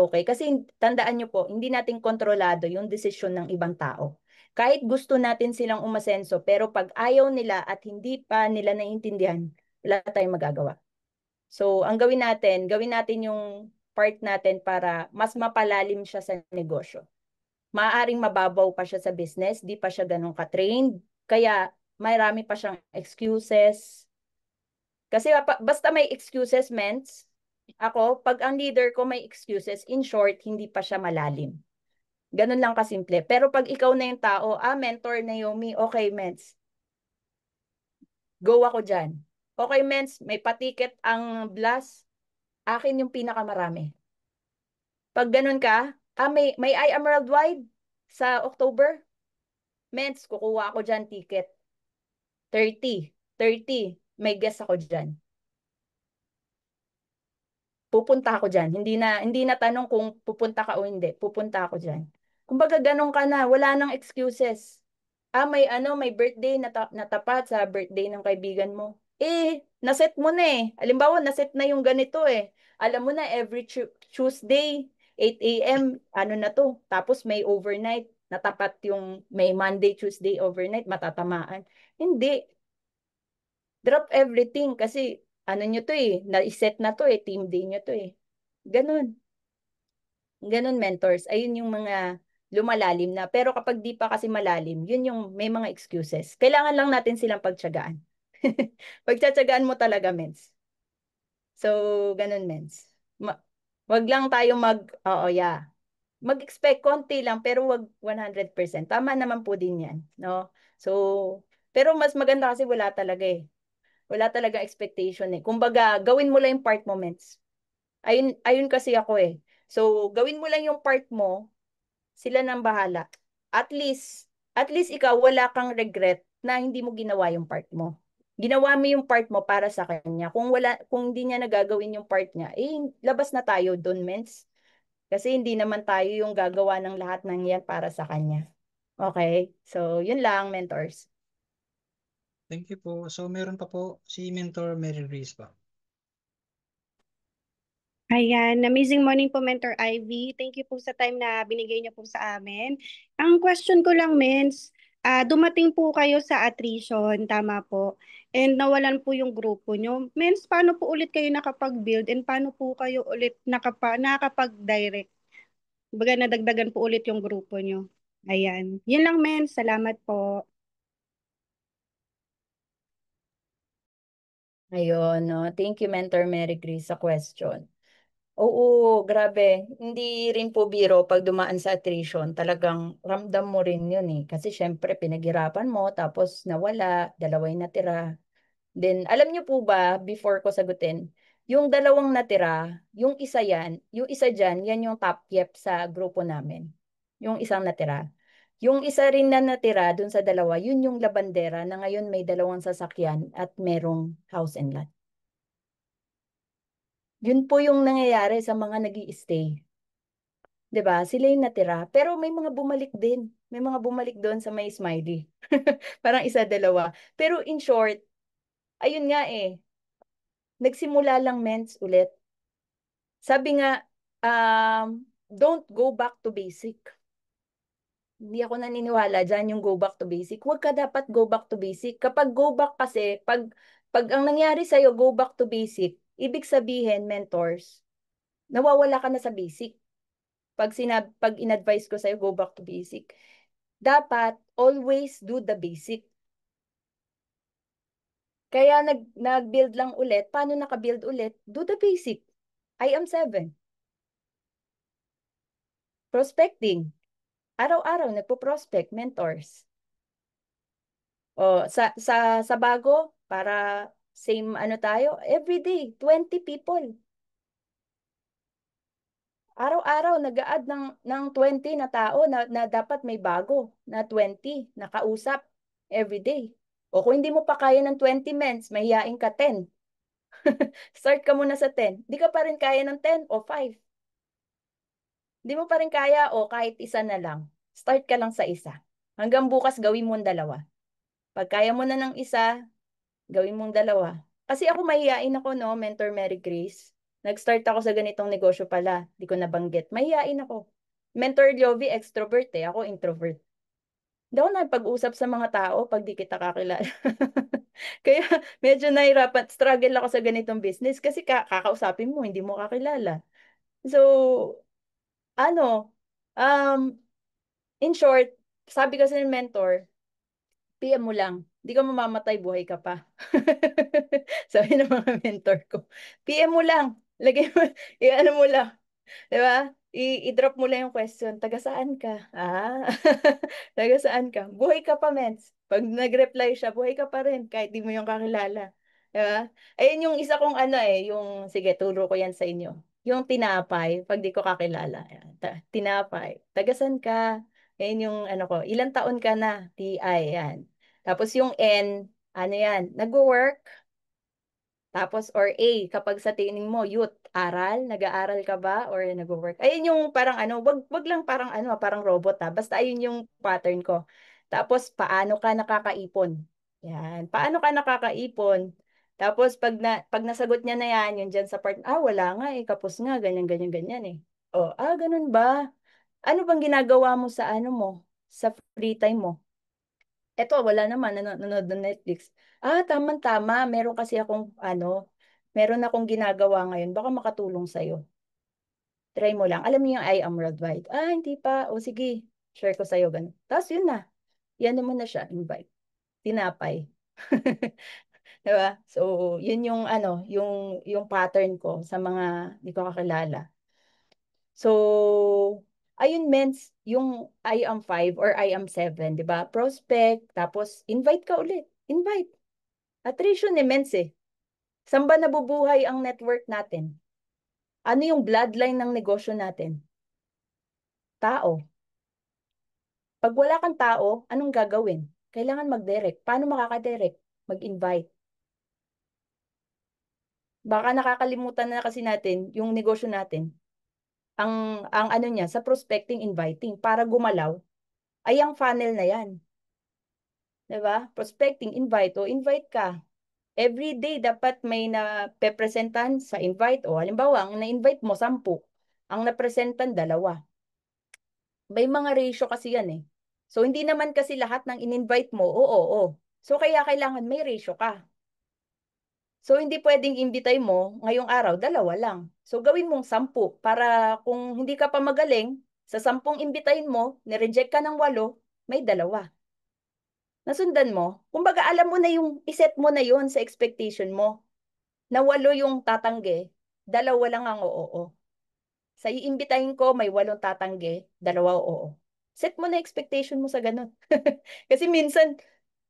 S1: okay. Kasi tandaan nyo po, hindi natin kontrolado yung desisyon ng ibang tao. Kahit gusto natin silang umasenso, pero pag ayaw nila at hindi pa nila naiintindihan, wala tayong magagawa. So, ang gawin natin yung part natin para mas mapalalim siya sa negosyo. Maaaring mababaw pa siya sa business, di pa siya ganun ka-trained, kaya marami pa siyang excuses. Kasi basta may excuses, mens, ako, pag ang leader ko may excuses, in short, hindi pa siya malalim. Ganun lang kasimple. Pero pag ikaw na yung tao, mentor Naomi, okay, mens, go ako dyan. Okay, mens, may patiket ang blast, akin yung pinakamarami. Pag ganun ka, may I Emerald Wide sa October, mens, kukuha ako dyan ticket. 30 may guess ako dyan. Pupunta ako dyan. Hindi na tanong kung pupunta ka o hindi. Pupunta ako dyan. Kumbaga ganun ka na, wala nang excuses. May birthday na natapat sa birthday ng kaibigan mo. Naset mo na eh. Halimbawa, naset na yung ganito eh. Alam mo na, every Tuesday, 8 a.m., ano na to. Tapos may overnight, natapat yung may Monday, Tuesday, overnight, matatamaan. Hindi. Drop everything kasi ano nyo to eh, na-set na to eh, team day nyo to eh. Ganun. Ganun mentors. Ayun yung mga lumalalim na. Pero kapag di pa kasi malalim, yun yung may mga excuses. Kailangan lang natin silang pagtyagaan. Pagtsatsagaan mo talaga, mens. So, ganun, mens. Wag lang tayo oo, yeah. Mag-expect konti lang, pero wag 100%. Tama naman po din yan, no? So, pero mas maganda kasi wala talaga eh. Wala talaga expectation eh. Kumbaga, gawin mo lang yung part moments. Ayun kasi ako eh. So, gawin mo lang yung part mo, sila nang bahala. At least ikaw wala kang regret na hindi mo ginawa yung part mo. Ginawa mo yung part mo para sa kanya. Kung hindi niya nagagawin yung part niya, labas na tayo doon, mens. Kasi hindi naman tayo yung gagawa ng lahat ng yan para sa kanya. Okay? So, yun lang, mentors.
S3: Thank you po. So meron pa po si Mentor Mary Grace pa.
S5: Ayan, amazing morning po, Mentor Ivy. Thank you po sa time na binigay niyo po sa amin. Ang question ko lang, Mens, dumating po kayo sa attrition, tama po, and nawalan po yung grupo niyo. Mens, paano po ulit kayo nakapag-build and paano po kayo ulit nakapag-direct? Baga nadagdagan po ulit yung grupo niyo. Ayan. Yun lang, Mens. Salamat po.
S1: Ayun, no? Thank you, Mentor Mary Grace, sa question. Oo, grabe. Hindi rin po biro pag dumaan sa attrition. Talagang ramdam mo rin yun eh. Kasi syempre pinaghirapan mo, tapos nawala, dalawa yung natira. Then, alam niyo po ba, before ko sagutin, yung dalawang natira, yung isa dyan, yan yung top yep sa grupo namin. Yung isang natira. Yung isa rin na natira dun sa dalawa, yun yung labandera na ngayon may dalawang sasakyan at merong house and lot. Yun po yung nangyayari sa mga nag-i-stay. 'Di ba? Sila yung natira. Pero may mga bumalik din. May mga bumalik doon sa may smiley. Parang isa, dalawa. Pero in short, ayun nga eh, nagsimula lang mens ulit. Sabi nga, don't go back to basic. Hindi ako naniniwala dyan yung go back to basic. Huwag ka dapat go back to basic. Kapag go back kasi, pag ang nangyari sa'yo, go back to basic, ibig sabihin, mentors, nawawala ka na sa basic. Pag in-advise ko sa'yo, go back to basic. Dapat, always do the basic. Kaya nag-build lang ulit. Paano naka-build ulit? Do the basic. I am 7. Prospecting. Araw-araw, nagpo-prospect, mentors. O, sa bago, para same ano tayo, everyday, 20 people. Araw-araw, nag-a-add ng 20 na tao na dapat may bago, na 20, nakausap, everyday. O kung hindi mo pa kaya ng 20 mens, mahihain ka 10. Start ka muna sa 10. Di ka pa rin kaya ng 10 o 5. Di mo pa rin kaya o kahit isa na lang. Start ka lang sa isa. Hanggang bukas gawin mo ang dalawa. Pag kaya mo na ng isa, gawin mong dalawa. Kasi ako mahihain ako, no, Mentor Mary Grace. Nag-start ako sa ganitong negosyo pala. Di ko nabanggit. Mahihain ako. Mentor Jovi, extrovert eh. Ako introvert. Hindi ako nakipag-usap sa mga tao pag di kita kakilala. Kaya medyo nahirapan, struggle ako sa ganitong business kasi kakausapin mo, hindi mo kakilala. So, ano, um, in short, sabi kasi ng mentor, PM mo lang. Hindi ka mamamatay, buhay ka pa. Sabi ng mga mentor ko, PM mo lang. Lagay mo, i-ano mo lang. Di ba? I-drop mo lang yung question. Taga saan ka? Ah, taga saan ka? Buhay ka pa, mens. Pag nag-reply siya, buhay ka pa rin kahit di mo yung kakilala. Di ba? Ayun yung isa kong ano eh, yung, sige, turo ko yan sa inyo. Yung tinapay, pag di ko kakilala. Ayan, tinapay. Taga saan ka? Ayun yung ano ko, ilang taon ka na? TI, yan. Tapos yung N, ano yan? Nag-work? Tapos, or A, kapag sa tingin mo, youth, aral, nag-aaral ka ba or nag-work? Ayun yung parang ano, wag lang parang ano, parang robot ha. Basta ayun yung pattern ko. Tapos, paano ka nakakaipon? Yan. Paano ka nakakaipon? Tapos, pag nasagot niya na yan, yun dyan sa part, wala nga eh, kapos nga, ganyan, ganyan, ganyan eh. Oh, ganun ba? Ano bang ginagawa mo sa ano mo? Sa free time mo? Eto, wala naman, nanonood ng Netflix. Tama-tama. Meron akong ginagawa ngayon. Baka makatulong sa'yo. Try mo lang. Alam mo yung I am worldwide. Hindi pa. O sige, share ko sa'yo. Ganun. Tapos yun na. Yan naman na siya. Invite. Tinapay. Diba? So, yun yung ano, yung pattern ko sa mga di ko kakilala. So, ayun means yung I am 5 or I am 7, di ba? Prospect, tapos invite ka ulit. Invite. Attrition immense eh. Saan ba nabubuhay ang network natin? Ano yung bloodline ng negosyo natin? Tao. Pag wala kang tao, anong gagawin? Kailangan mag-direct. Paano makaka-direct? Mag-invite. Baka nakakalimutan na kasi natin yung negosyo natin. Ang ano niya, sa prospecting, inviting, para gumalaw, ay ang funnel na yan. Diba? Prospecting, invite o invite ka. Every day dapat may na-presentan sa invite o halimbawa, ang na-invite mo 10, ang na-presentan 2. May mga ratio kasi yan eh. So hindi naman kasi lahat ng in-invite mo, oo. So kaya kailangan may ratio ka. So hindi pwedeng imbitay mo ngayong araw, 2 lang. So gawin mong 10 para kung hindi ka pa magaling, sa 10 imbitahin mo, nireject ka ng 8, may 2. Nasundan mo? Kumbaga alam mo na yung, iset mo na yun sa expectation mo. Na 8 yung tatanggi, 2 lang ang oo. Sa iimbitahin ko, may 8 tatanggi, 2 oo. Set mo na expectation mo sa ganun. Kasi minsan,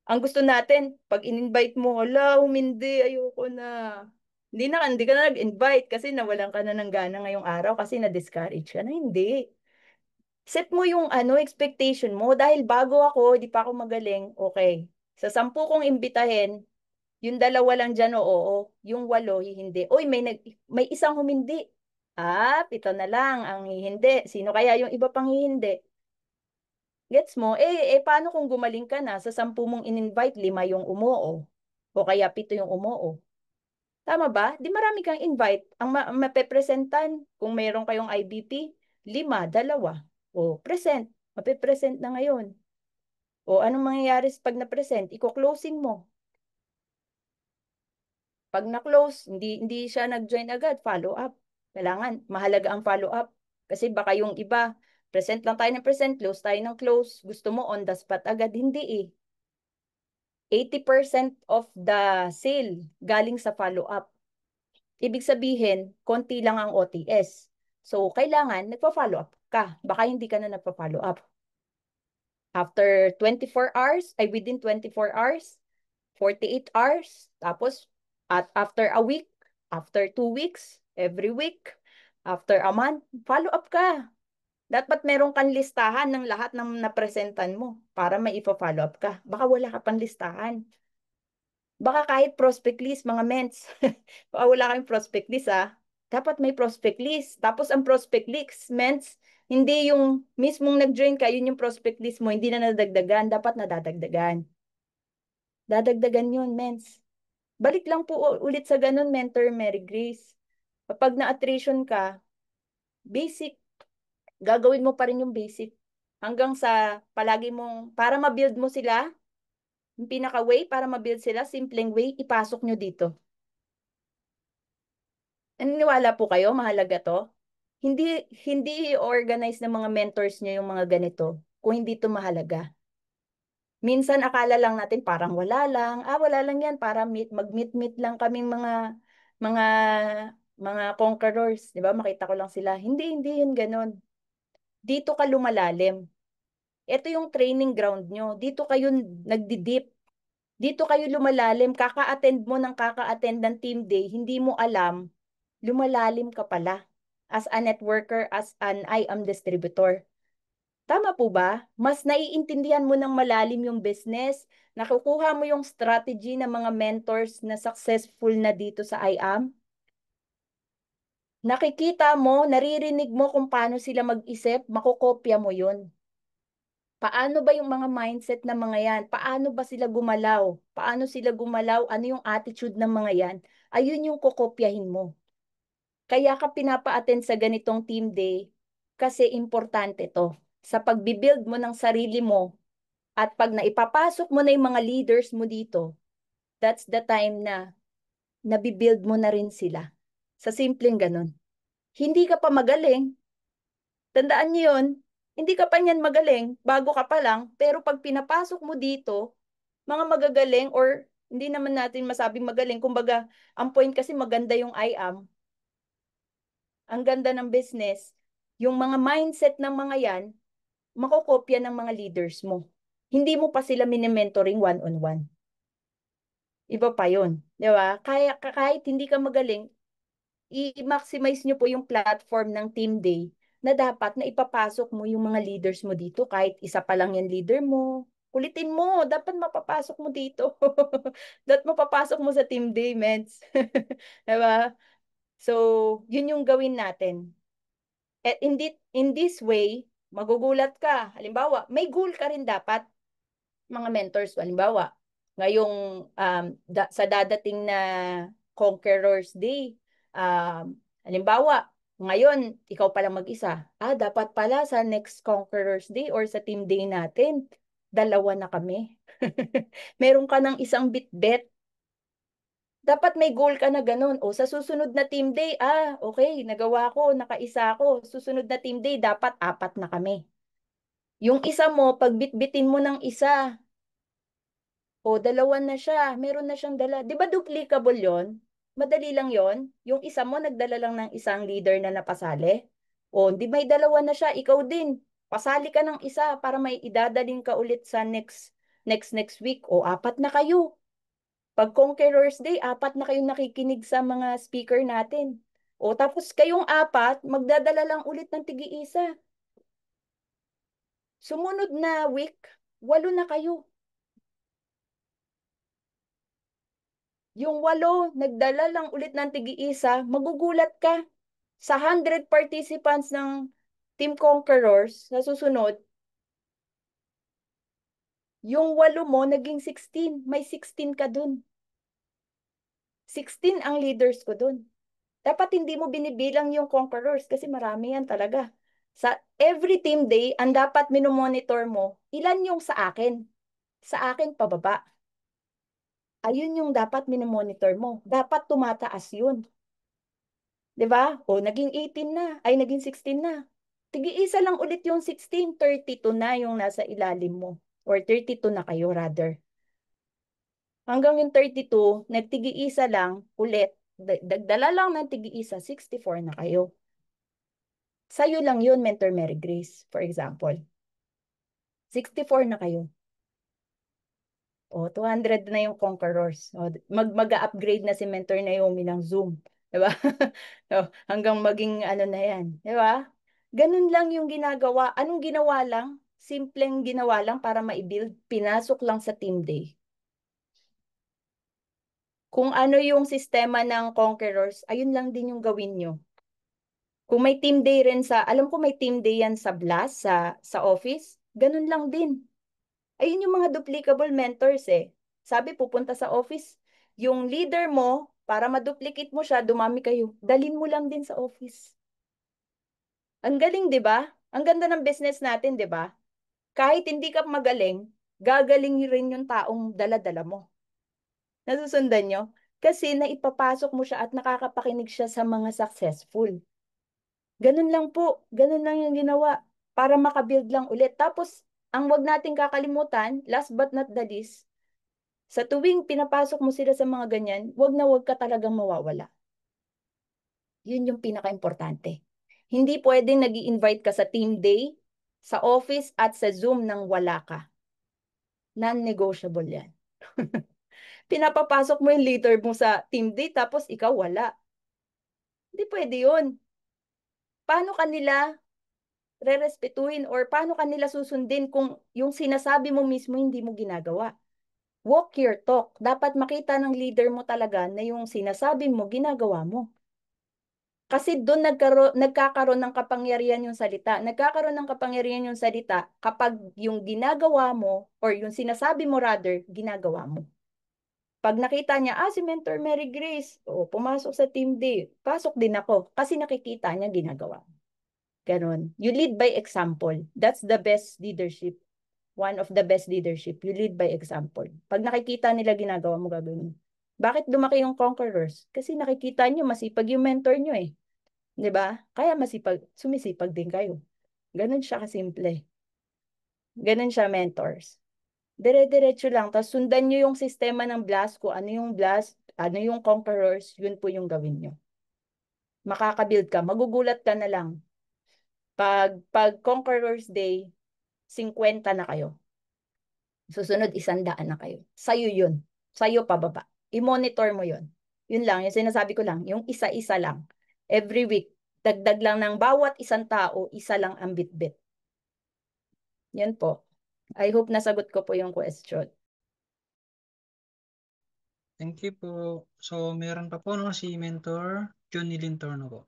S1: ang gusto natin, pag in-invite mo, hala, humindi, ayoko na. Hindi ka na nag-invite kasi nawalan ka na ng gana ngayong araw kasi na-discourage ka na. Hindi. Set mo yung expectation mo. Dahil bago ako, di pa ako magaling, okay. Sa 10 kong imbitahin, yung 2 lang dyan, oo. Yung 8, hindi. Uy, may isang humindi. 7 na lang ang hihindi. Sino kaya yung iba pang hihindi? Gets mo? Paano kung gumaling ka na, sa 10 mong in-invite, 5 yung umoo. O kaya 7 yung umoo. Tama ba? Di marami kang invite. Ang mapepresentan, kung mayroon kayong IBP, 5, 2. O, present. Mapepresent na ngayon. O, anong mangyayari pag na-present? Iko-closing mo. Pag na-close, hindi siya nag-join agad, follow up. Kailangan, mahalaga ang follow up. Kasi baka yung iba, present lang tayo ng present, close tayo ng close. Gusto mo on the spot agad. Hindi eh. 80% of the sale galing sa follow up. Ibig sabihin, konti lang ang OTS. So, kailangan nagpa-follow up ka. Baka hindi ka na nagpa-follow up. After 24 hours, within 24 hours, 48 hours, tapos after a week, after 2 weeks, every week, after a month, follow up ka. Dapat meron kang listahan ng lahat ng napresentan mo para may ipa-follow up ka. Baka wala ka pang listahan. Baka kahit prospect list, mga ments. Baka wala kang prospect list, ah. Dapat may prospect list. Tapos ang prospect list, ments, hindi yung mismong nag-join ka, yun yung prospect list mo, hindi na nadagdagan. Dapat nadadagdagan. Dadagdagan yun, ments. Balik lang po ulit sa ganun, Mentor Mary Grace. Kapag na-attrition ka, basic, gagawin mo pa rin yung basic. Hanggang sa palagi mong, para ma-build mo sila, yung pinaka-way para ma-build sila, simpleng way, ipasok nyo dito. Naniniwala po kayo, mahalaga to? Hindi organize ng mga mentors nyo yung mga ganito kung hindi to mahalaga. Minsan akala lang natin parang wala lang. Wala lang yan para mag-meet-meet lang kaming mga mga conquerors, 'di ba? Makita ko lang sila. Hindi yun ganun. Dito ka lumalalim. Ito yung training ground nyo. Dito kayo nagdi-deep. Dito kayo lumalalim. Kaka-attend mo ng kaka-attend ng team day, hindi mo alam, lumalalim ka pala as a networker, as an IAM distributor. Tama po ba? Mas naiintindihan mo ng malalim yung business, nakukuha mo yung strategy ng mga mentors na successful na dito sa IAM. Nakikita mo, naririnig mo kung paano sila mag-isip, makokopya mo yun. Paano ba yung mga mindset ng mga yan? Paano ba sila gumalaw? Paano sila gumalaw? Ano yung attitude ng mga yan? Ayun yung kokopyahin mo. Kaya ka pinapa-attend sa ganitong team day kasi importante to. Sa pagbibuild mo ng sarili mo at pag naipapasok mo na yung mga leaders mo dito, that's the time na nabibuild mo na rin sila. Sa simpleng ganun. Hindi ka pa magaling. Tandaan niyo yun. Hindi ka pa niyan magaling. Bago ka pa lang. Pero pag pinapasok mo dito, mga magagaling or hindi naman natin masabing magaling. Kumbaga, ang point kasi maganda yung IAM. Ang ganda ng business. Yung mga mindset ng mga yan, makokopya ng mga leaders mo. Hindi mo pa sila mini-mentoring one-on-one. Iba pa yun. Di ba? Kahit hindi ka magaling, i-maximize nyo po yung platform ng Team Day na dapat na ipapasok mo yung mga leaders mo dito. Kahit isa pa lang yung leader mo, kulitin mo. Dapat mapapasok mo dito. Dapat mapapasok mo sa Team Day, mens. Diba? So, yun yung gawin natin. At in this way, magugulat ka. Halimbawa, may goal ka rin dapat, mga mentors. Halimbawa, ngayong sa dadating na Conqueror's Day, halimbawa, ngayon, ikaw palang mag-isa. Dapat pala sa next Conqueror's Day or sa team day natin, 2 na kami. Meron ka ng isang bit-bet. Dapat may goal ka na ganun. O sa susunod na team day, okay, nagawa ko, nakaisa ako. Susunod na team day, dapat 4 na kami. Yung isa mo, pag bitbitin mo ng isa, 2 na siya, meron na siyang dala. Di ba duplicable yon? Madali lang yon. Yung isa mo, nagdala lang ng isang leader na napasali. O, di may dalawa na siya, ikaw din. Pasali ka ng isa para may idadaling ka ulit sa next week. O, 4 na kayo. Pag Conqueror's Day, 4 na kayong nakikinig sa mga speaker natin. O, tapos kayong 4, magdadala lang ulit ng tig-iisa. Sumunod na week, 8 na kayo. Yung 8, nagdala lang ulit ng tig-iisa, magugulat ka. Sa 100 participants ng Team Conquerors sa susunod, yung 8 mo naging 16. May 16 ka dun. 16 ang leaders ko dun. Dapat hindi mo binibilang yung Conquerors kasi marami yan talaga. Sa every team day, ang dapat minomonitor mo, ilan yung sa akin? Sa akin, pababa. Ayun yung dapat minomonitor mo. Dapat tumataas yun. 'Di ba? O, naging 18 na. Ay, naging 16 na. Tig-iisa lang ulit yung 16, 32 na yung nasa ilalim mo. Or 32 na kayo, rather. Hanggang yung 32, nagtigi-isa lang ulit. Dagdala lang ng tigi-isa, 64 na kayo. Sa'yo lang yun, Mentor Mary Grace, for example. 64 na kayo. O, 200 na yung Conquerors. O, mag-upgrade na si Mentor Naomi ng Zoom. Diba? O, hanggang maging ano na yan. Diba? Ganun lang yung ginagawa. Anong ginawa lang? Simpleng ginawa lang para ma-build. Pinasok lang sa team day. Kung ano yung sistema ng Conquerors, ayun lang din yung gawin nyo. Kung may team day rin alam ko may team day yan sa Blast, sa office, ganun lang din. Ayun yung mga duplicable mentors eh. Sabi, pupunta sa office, yung leader mo, para ma-duplicate mo siya, dumami kayo, dalin mo lang din sa office. Ang galing, di ba? Ang ganda ng business natin, di ba? Kahit hindi ka magaling, gagaling rin yung taong dala-dala mo. Nasusundan nyo? Kasi naipapasok mo siya at nakakapakinig siya sa mga successful. Ganun lang po. Ganun lang yung ginawa para makabuild lang ulit. Tapos, ang wag nating kakalimutan, last but not the least, sa tuwing pinapasok mo sila sa mga ganyan, wag na wag ka talagang mawawala. Yun yung pinaka-importante. Hindi pwedeng nag-i-invite ka sa team day, sa office at sa Zoom nang wala ka. Non-negotiable yan. Pinapapasok mo yung leader mo sa team day tapos ikaw wala. Hindi pwede yun. Paano kanila rerespetuhin or paano kanila susundin kung yung sinasabi mo mismo hindi mo ginagawa? Walk your talk. Dapat makita ng leader mo talaga na yung sinasabi mo, ginagawa mo. Kasi doon nagkakaroon ng kapangyarihan yung salita. Nagkakaroon ng kapangyarihan yung salita kapag yung ginagawa mo or yung sinasabi mo rather, ginagawa mo. Pag nakita niya, si Mentor Mary Grace, pumasok sa team day, pasok din ako kasi nakikita niya ginagawa. Ganon. You lead by example. That's the best leadership. One of the best leadership. You lead by example. Pag nakikita nila ginagawa mo, gagawin. Bakit lumaki yung Conquerors? Kasi nakikita nyo, masipag yung mentor nyo eh. 'Di ba? Kaya sumisipag din kayo. Ganon siya kasimple. Ganon siya, mentors. Dire-diretso lang. Tapos sundan nyo yung sistema ng Blast. Kung ano yung Blast, ano yung Conquerors, yun po yung gawin nyo. Makakabuild ka. Magugulat ka na lang. Pag Conquerors Day, 50 na kayo. Susunod, 100 na kayo. Sa'yo yun. Sa'yo pababa. I-monitor mo yun. Yun lang. Yung sinasabi ko lang. Yung isa-isa lang. Every week. Dagdag lang ng bawat isang tao, isa lang ang bitbit. Yan po. I hope nasagot ko po yung question.
S3: Thank you po. So, meron pa po si Mentor Johnny Lintorno po.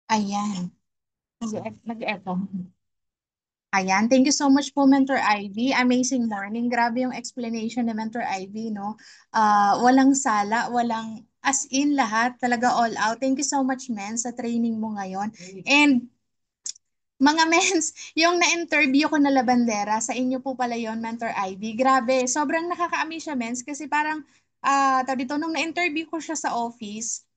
S6: Ayan. Nag-echo. Ayan. Thank you so much po, Mentor Ivy. Amazing morning. Grabe yung explanation ni Mentor Ivy, no? Walang sala, walang as in lahat. Talaga all out. Thank you so much, men, sa training mo ngayon. And mga mens, yung na-interview ko na labandera, sa inyo po pala yon, Mentor Ivy. Grabe, sobrang nakaka-amaze siya, mens, kasi parang, dito, nung na-interview ko siya sa office,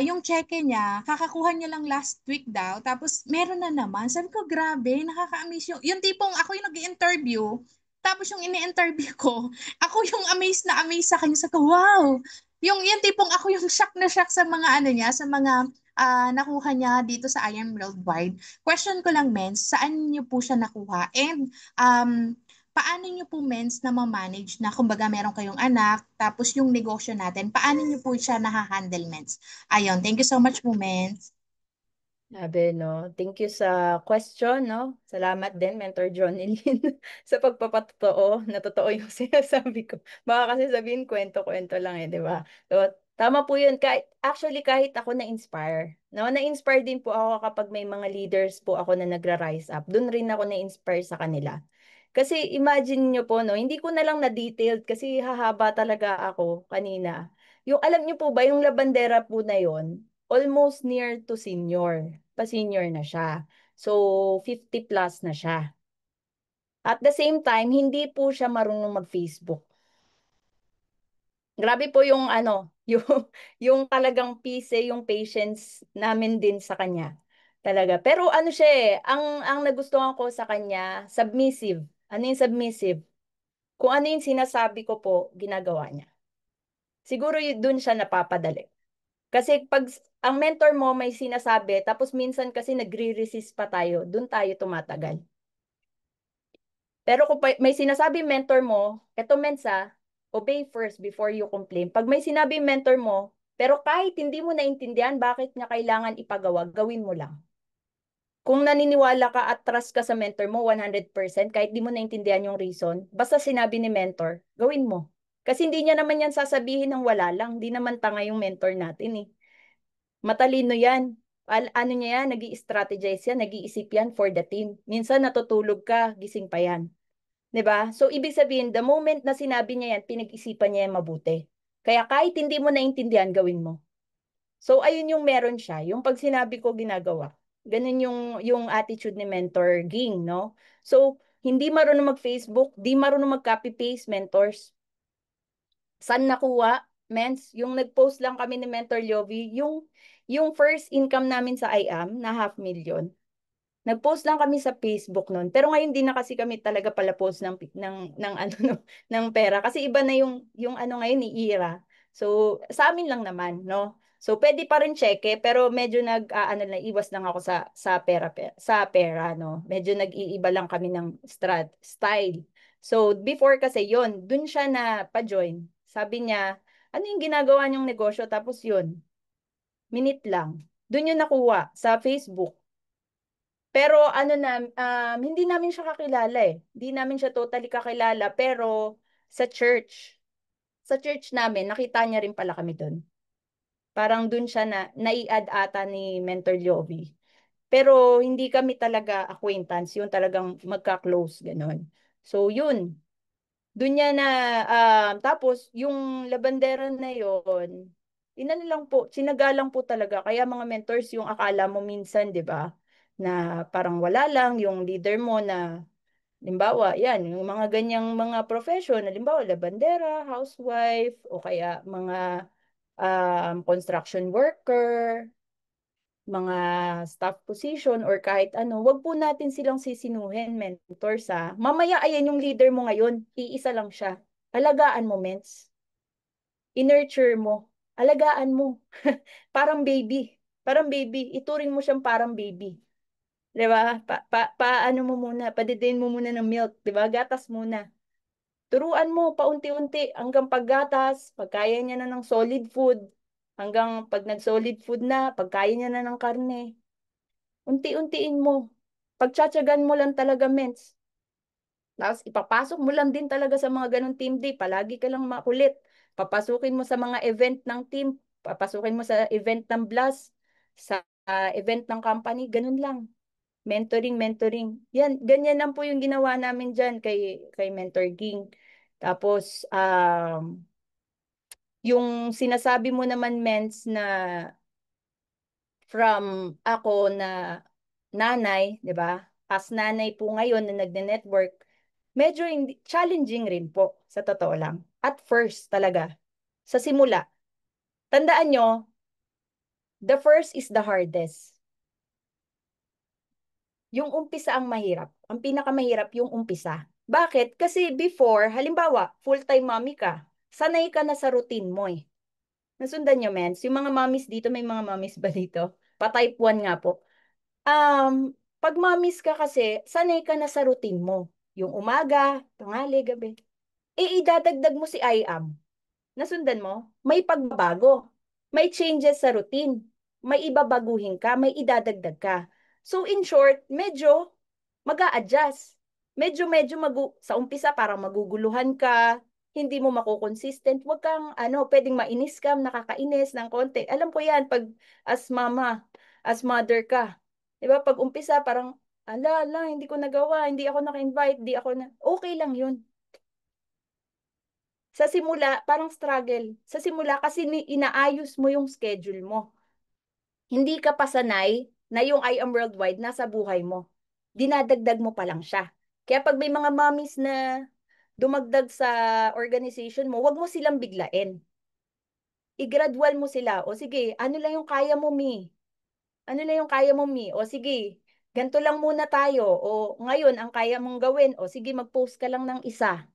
S6: yung cheque niya, kakakuha niya lang last week daw, tapos meron na naman. Sabi ko, grabe, nakaka-amaze yung tipong ako yung nag-interview, tapos yung ini-interview ko, ako yung amazed na amazed sa kanya. Sabi ko, wow, yung tipong ako yung shock na shock sa mga ano niya, sa mga nakuha niya dito sa I Am Worldwide. Question ko lang, Mens, saan niyo po siya nakuha? And paano niyo po, Mens, na ma-manage na kumbaga meron kayong anak, tapos yung negosyo natin, paano niyo po siya nahahandle, Mens? Ayun, thank you so much po, Mens.
S1: Sabi, no? Thank you sa question, no? Salamat din, Mentor Jonelyn, sa pagpapatotoo na totoo yung sinasabi ko. Baka kasi sabihin, kwento-kwento lang eh, di ba? So, tama po yun. Actually, kahit ako na-inspire. No? Na-inspire din po ako kapag may mga leaders po ako na nagra-rise up. Doon rin ako na-inspire sa kanila. Kasi imagine nyo po, no? Hindi ko na lang na-detailed kasi hahaba talaga ako kanina. Yung alam nyo po ba, yung labandera po na yon almost near to senior. Pa-senior na siya. So, 50 plus na siya. At the same time, hindi po siya marunong mag-Facebook. Grabe po yung ano, yung talagang peace, yung patience namin din sa kanya. Talaga. Pero ano siya eh, ang nagustuhan ko sa kanya, submissive. Ano yung submissive? Kung ano yung sinasabi ko po, ginagawa niya. Siguro dun siya napapadali. Kasi pag ang mentor mo may sinasabi, tapos minsan kasi nagre-resist pa tayo, dun tayo tumatagal. Pero kung may sinasabi mentor mo, eto mensa, obey first before you complain. Pag may sinabi mentor mo, pero kahit hindi mo naintindihan bakit niya kailangan ipagawa, gawin mo lang. Kung naniniwala ka at trust ka sa mentor mo 100%, kahit di mo naintindihan yung reason, basta sinabi ni mentor, gawin mo. Kasi hindi niya naman yan sasabihin ng wala lang. Hindi naman tanga yung mentor natin eh. Matalino yan. Ano niya yan, nag-i-strategize yan, nag-iisip yan for the team. Minsan natutulog ka, gising pa yan. 'Di ba? So, ibig sabihin, the moment na sinabi niya yan, pinag-isipan niya yan mabuti. Kaya kahit hindi mo naintindihan, gawin mo. So, ayun yung meron siya. Yung pag sinabi ko, ginagawa. Ganun yung attitude ni Mentor Ging, no? So, hindi marunong mag-Facebook, di marunong mag-copy-paste mentors. Saan nakuha? Mens, yung nag-post lang kami ni Mentor Yovi, yung first income namin sa IAM na 500,000. Nag-post lang kami sa Facebook noon. Pero ngayon din na kasi kami talaga pala post ng ano no, ng pera kasi iba na yung ano ngayon ni Ira. So sa amin lang naman, no. So pwede pa rin cheque pero medyo ano lang iwas lang ako sa pera no. Medyo nag-iiba lang kami ng style. So before kasi yon, dun siya na pa-join. Sabi niya, ano yung ginagawa niyong negosyo tapos yun, minute lang. Dun yung nakuha sa Facebook. Pero ano na, hindi namin siya kakilala eh. Hindi namin siya totally kakilala. Pero sa church namin, nakita niya rin pala kami doon. Parang doon siya nai-add ata ni Mentor Jovi. Pero hindi kami talaga acquaintance. Yun talagang magka-close, gano'n. So yun, doon niya na, tapos yung labandera na yon, inano lang po, sinaga lang po talaga. Kaya mga mentors, yung akala mo minsan, di ba, na parang wala lang yung leader mo na, limbawa, yan, yung mga ganyang mga profession, limbawa, labandera, housewife, o kaya mga construction worker, mga staff position or kahit ano, wag po natin silang sisinuhin, mentors sa mamaya ayan yung leader mo ngayon, iisa lang siya. Alagaan mo, mens. I-nurture mo. Alagaan mo. Parang baby. Parang baby. Ituring mo siyang parang baby. 'Di ba? Paano mo muna, padidiin mo muna ng milk, 'di ba? Gatas muna. Turuan mo paunti-unti hanggang paggatas, pagkaya niya na ng solid food, hanggang pag nag-solid food na, pagkaya niya na ng karne. Unti-untiin mo. Pagtsatsagan mo lang talaga, mens. Tapos ipapasok mo lang din talaga sa mga ganong team day. Palagi ka lang makulit. Papasukin mo sa mga event ng team. Papasukin mo sa event ng blast. Sa event ng company. Ganun lang. Mentoring, mentoring. Yan, ganyan lang po yung ginawa namin dyan kay Mentor Ging. Tapos, yung sinasabi mo naman, Mens, na from ako na nanay, 'di ba? As nanay po ngayon na nagne-network, medyo challenging rin po sa totoo lang. At first talaga, sa simula. Tandaan nyo, the first is the hardest. Yung umpisa ang mahirap. Ang pinakamahirap yung umpisa. Bakit? Kasi before, halimbawa, full-time mommy ka. Sanay ka na sa routine mo eh. Nasundan nyo, mens? Yung mga mommies dito, may mga mommies ba dito? Pa-type 1 nga po. Pag mommies ka kasi, sanay ka na sa routine mo. Yung umaga, tanghali, gabi. Idadagdag mo si I am. Nasundan mo? May pagbabago. May changes sa routine. May ibabaguhin ka, may idadagdag ka. So in short, medyo mag-a-adjust. Medyo sa umpisa parang maguguluhan ka, hindi mo mako-consistent. Huwag kang pwedeng mainis ka, nakakainis ng konti. Alam ko 'yan pag as mama, as mother ka. 'Di ba? Pag umpisa parang ala, hindi ko nagawa, hindi ako naka-invite, hindi ako na okay lang 'yun. Sa simula, parang struggle. Sa simula kasi inaayos mo yung schedule mo. Hindi ka pa sanay na yung I am worldwide nasa buhay mo. Dinadagdag mo pa lang siya. Kaya pag may mga mommies na dumagdag sa organization mo, wag mo silang biglain. I-gradual mo sila. O sige, ano lang yung kaya mo, Mi? Ano lang yung kaya mo, Mi? O sige, ganito lang muna tayo. O ngayon, ang kaya mong gawin. O sige, mag-post ka lang ng isa.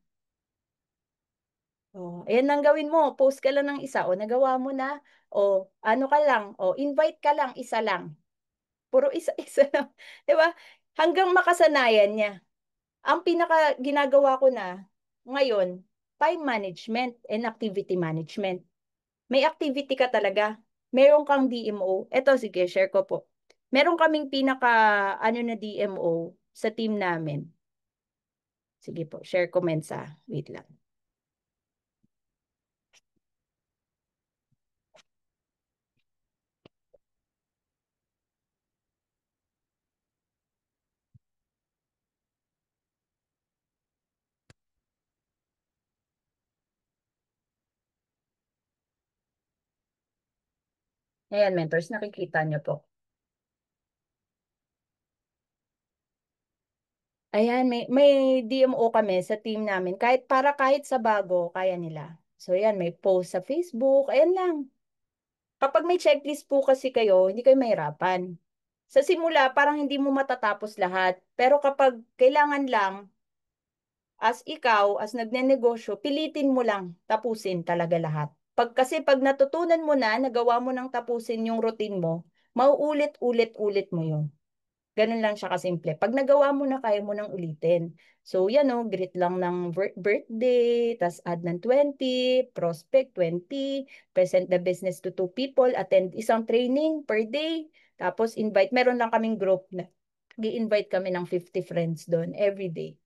S1: Oh, ayan ang gawin mo. Post ka lang ng isa. O, nagawa mo na. O, ano ka lang. O, invite ka lang. Isa lang. Puro isa-isa lang. Di ba? Hanggang makasanayan niya. Ang pinaka ginagawa ko na ngayon, time management and activity management. May activity ka talaga. Meron kang DMO. Eto, sige, share ko po. Meron kaming pinaka, na DMO sa team namin. Sige po, share comment sa, wait lang. Ayan, mentors, nakikita niyo po. Ayan, may DMO kami sa team namin. Kahit sa bago, kaya nila. So, ayan, may post sa Facebook. Ayan lang. Kapag may checklist po kasi kayo, hindi kayo mahirapan. Sa simula, parang hindi mo matatapos lahat. Pero kapag kailangan lang, as ikaw, as nagnenegosyo, pilitin mo lang tapusin talaga lahat. Kasi pag natutunan mo na, nagawa mo nang tapusin yung routine mo, mauulit-ulit-ulit mo yun. Ganun lang siya kasimple. Pag nagawa mo na, kaya mo nang ulitin. So, yan o, greet lang ng birthday, tas add ng 20, prospect 20, present the business to 2 people, attend isang training per day, tapos invite. Meron lang kaming group na i-invite kami ng 50 friends doon every day.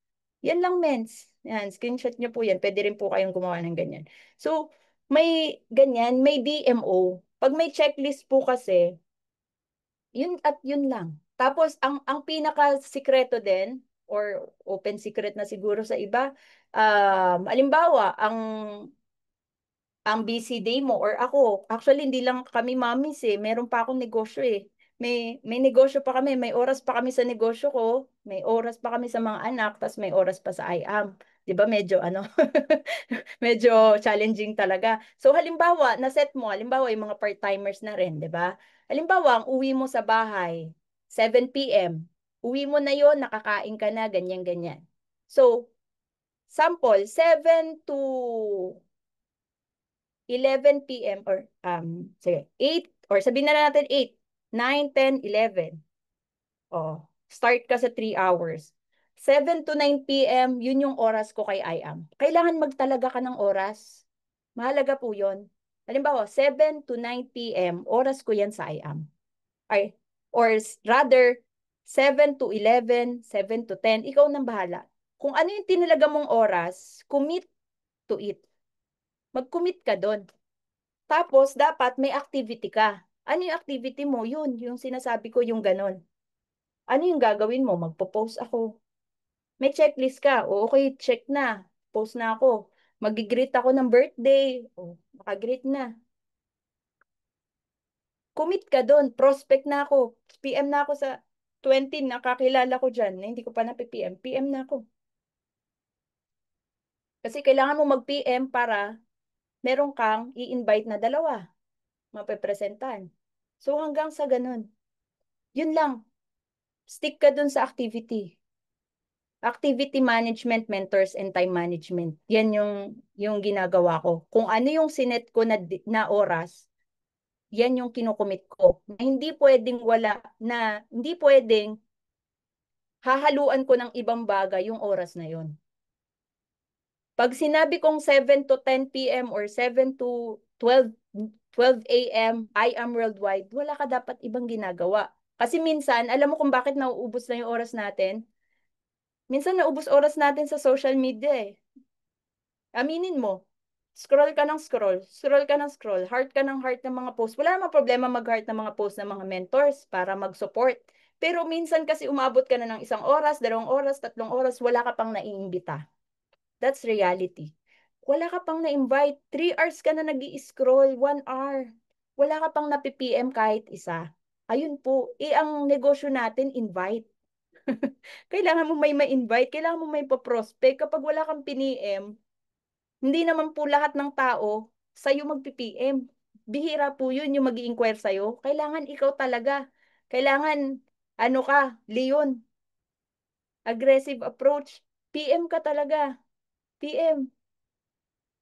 S1: Yan lang, mens. Yan, screenshot nyo po yan. Pwede rin po kayong gumawa ng ganyan. So, may ganyan, may DMO. Pag may checklist po kasi, yun at yun lang. Tapos ang pinaka sikreto din or open secret na siguro sa iba, halimbawa, ang busy day mo or ako, actually hindi lang kami mommies meron pa akong negosyo May negosyo pa kami, may oras pa kami sa negosyo ko, may oras pa kami sa mga anak, tas may oras pa sa IAM. 'Di ba medyo medyo challenging talaga. So halimbawa, halimbawa yung mga part-timers na rin, 'di ba? Halimbawa, ang uwi mo sa bahay 7 p.m. Uwi mo na 'yon, nakakain ka na, ganyan ganyan. So, sample 7 to 11 p.m. or sige, 8 or sabihin na natin 8, 9, 10, 11. Oh, start ka sa 3 hours. 7 to 9 p.m., yun yung oras ko kay IAM. Kailangan magtalaga ka ng oras. Mahalaga po yun. Halimbawa, 7 to 9 p.m., oras ko yan sa IAM. Ay, or rather, 7 to 11, 7 to 10, ikaw nang bahala. Kung ano yung tinalaga mong oras, commit to it. Mag-commit ka doon. Tapos, dapat may activity ka. Ano yung activity mo? Yun, yung sinasabi ko, yung ganon. Ano yung gagawin mo? Magpo-post ako. May checklist ka. O, okay, check na. Post na ako. Mag-greet ako ng birthday. O, makagreet na. Commit ka doon. Prospect na ako. PM na ako sa 20 nakakilala ko dyan na hindi ko pa na-PM. PM na ako. Kasi kailangan mo mag-PM para meron kang i-invite na dalawa. Mapepresentan. So hanggang sa ganun. Yun lang. Stick ka dun sa activity. Activity management, mentors, and time management. Yan yung ginagawa ko. Kung ano yung sinet ko na oras, yan yung kinukumit ko. Hindi pwedeng hindi pwedeng hahaluan ko ng ibang bagay yung oras na yun. Pag sinabi kong 7 to 10 p.m. or 7 to 12 a.m., I am worldwide, wala ka dapat ibang ginagawa. Kasi minsan, alam mo kung bakit nauubos na yung oras natin? Minsan naubos oras natin sa social media eh. Aminin mo. Scroll ka ng scroll. Scroll ka ng scroll. Heart ka ng heart ng mga post. Wala namang problema mag-heart ng mga post ng mga mentors para mag-support. Pero minsan kasi umabot ka na ng 1 oras, 2 oras, 3 oras, wala ka pang naiimbita. That's reality. Wala ka pang na-invite. 3 hours ka na nag-i-scroll. 1 hour. Wala ka pang na-PM kahit isa. Ayun po. Ang negosyo natin, invite. Kailangan mo may ma-invite. Kailangan mo may pa-prospect. Kapag wala kang piniem, hindi naman po lahat ng tao sa'yo mag-PPM. Bihira po yun yung mag-i-inquire sa'yo. Kailangan ikaw talaga. Kailangan, ano ka, Leon, aggressive approach. PM ka talaga. PM.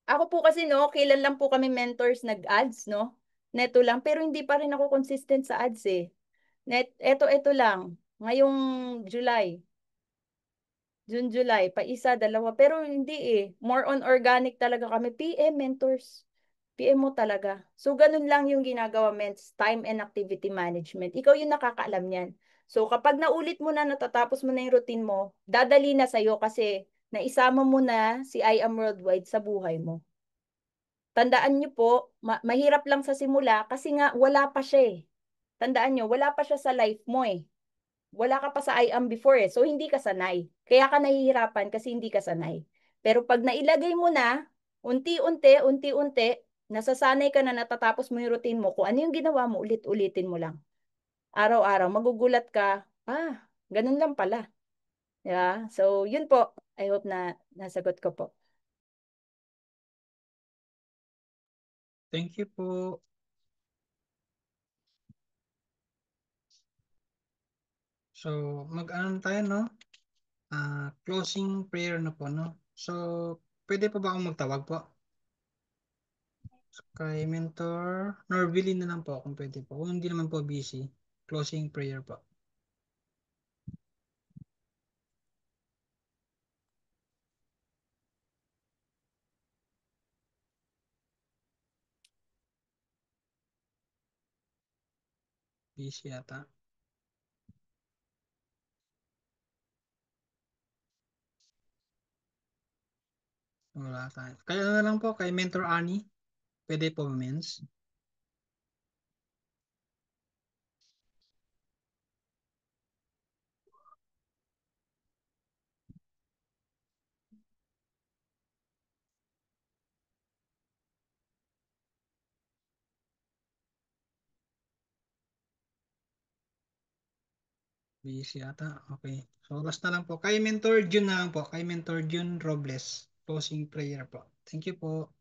S1: Ako po kasi no, kailan lang po kami mentors nag-ads, no? Neto lang, pero hindi pa rin ako consistent sa ads eh. Eto lang. Ngayong July. June, July, pa isa, dalawa. Pero hindi eh. More on organic talaga kami. PM, mentors. PM mo talaga. So, ganun lang yung ginagawa, Ments. Time and activity management. Ikaw yung nakakaalam niyan. So, kapag naulit mo na, natatapos mo na yung routine mo, dadali na sa'yo kasi naisama mo na si I Am Worldwide sa buhay mo. Tandaan nyo po, mahirap lang sa simula kasi nga wala pa siya eh. Tandaan nyo, wala pa siya sa life mo eh. Wala ka pa sa I am before eh. So, hindi ka sanay. Kaya ka nahihirapan kasi hindi ka sanay. Pero pag nailagay mo na, unti-unti, nasasanay ka na natatapos mo yung routine mo. Kung ano yung ginawa mo, ulit-ulitin mo lang. Araw-araw, magugulat ka, ganun lang pala. Yeah? So, yun po. I hope na nasagot ko po.
S3: Thank you po. So, mag-ano tayo, no? Closing prayer na po, no? So, pwede pa ba akong magtawag po? Kay Mentor Norvili na lang po kung pwede po. Kung hindi naman po busy, closing prayer po. Busy yata. Wala tayo. Kaya na lang po, kay Mentor Annie. Pwede po, Mens. Busy yata. Okay. So, last na lang po. Kay Mentor June na lang po. Kay Mentor June Robles. Closing prayer po. Thank you po.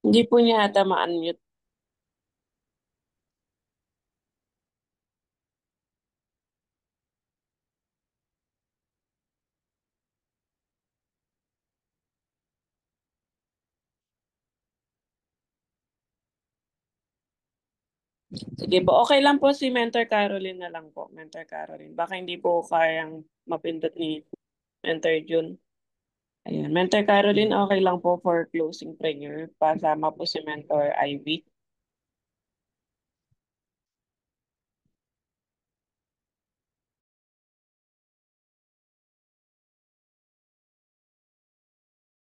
S4: Hindi po niya ata ma-unmute. Sige po, okay lang po si Mentor Caroline na lang po. Mentor Caroline. Baka hindi po kayang mapindot ni Mentor June. Ayan. Mentor Caroline, okay lang po for closing prayer. Pasama po si Mentor Ivy.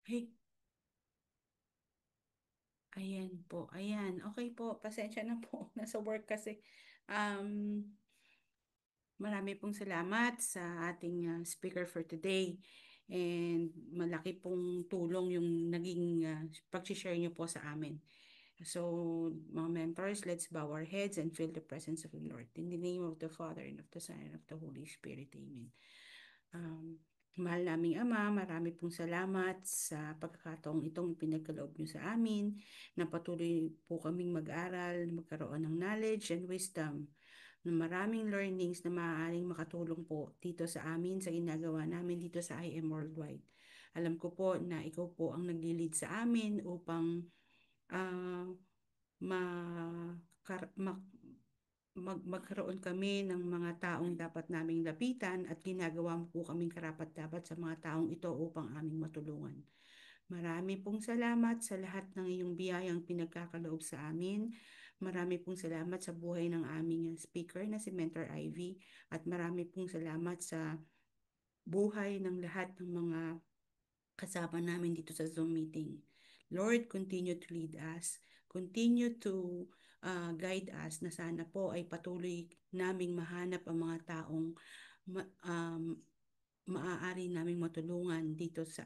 S1: Hey.
S7: Ayan po, ayan. Okay po, pasensya na po. Nasa work kasi. Marami pong salamat sa ating speaker for today. And malaki pong tulong yung naging pag-share niyo po sa amin. So, mga mentors, let's bow our heads and feel the presence of the Lord. In the name of the Father, and of the Son, and of the Holy Spirit. Amen. Mahal naming Ama, marami pong salamat sa pagkakataong itong pinagkaloob niyo sa amin, na patuloy po kaming mag-aral, magkaroon ng knowledge and wisdom, na maraming learnings na maaaring makatulong po dito sa amin, sa ginagawa namin dito sa IM Worldwide. Alam ko po na ikaw po ang nagli-lead sa amin upang magkaroon kami ng mga taong dapat naming lapitan at ginagawa mo po kaming karapat-dapat sa mga taong ito upang aming matulungan. Marami pong salamat sa lahat ng iyong biyayang pinagkakaloob sa amin. Marami pong salamat sa buhay ng aming speaker na si Mentor Ivy, at marami pong salamat sa buhay ng lahat ng mga kasama namin dito sa Zoom meeting. Lord, continue to lead us. Continue to guide us, na sana po ay patuloy naming mahanap ang mga taong maaari naming matulungan dito sa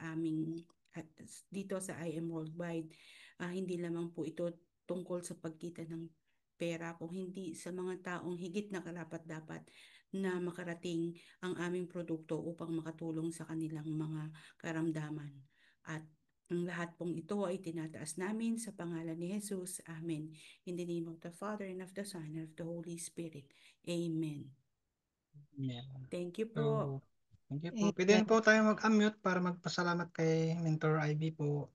S7: IM Worldwide. Hindi lamang po ito tungkol sa pagkita ng pera, kung hindi sa mga taong higit na karapat-dapat na makarating ang aming produkto upang makatulong sa kanilang mga karamdaman. At ang lahat pong ito ay tinataas namin sa pangalan ni Jesus. Amen. In the name of the Father, and of the Son, and of the Holy Spirit. Amen.
S3: Yeah.
S7: Thank you po.
S3: So, thank you po. Pwede na po tayo mag-unmute para magpasalamat kay Mentor Ivy po.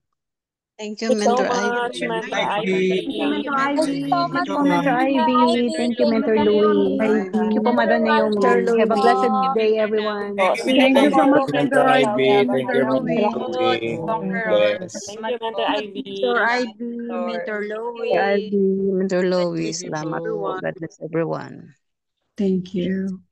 S8: Thank you,
S4: Thank you so
S8: Mentor
S4: much,
S8: Ivy.
S4: Mentor
S3: Ivy.
S4: Ivy.
S5: Mentor
S3: Mentor
S5: Ivy.
S3: Ivy.
S9: Po, Mentor Ivy. Thank you, Mentor Louie. Thank you po, Mother Naomi. Have a blessed day, everyone.
S5: Thank you so much,
S10: Mentor
S5: Mentor
S10: Ivy.
S5: Ivy,
S10: Thank
S5: Mentor
S10: you, Mentor
S5: Louie.
S10: Louie. Bless.
S4: Thank you, Mentor
S9: Mentor
S4: Ivy.
S9: Ivy, Mentor
S8: Mentor
S9: Louie.
S8: Ivy, Mentor Louie.
S3: Thank you
S8: Salamat po.
S3: po.
S8: God bless everyone.
S11: Thank you.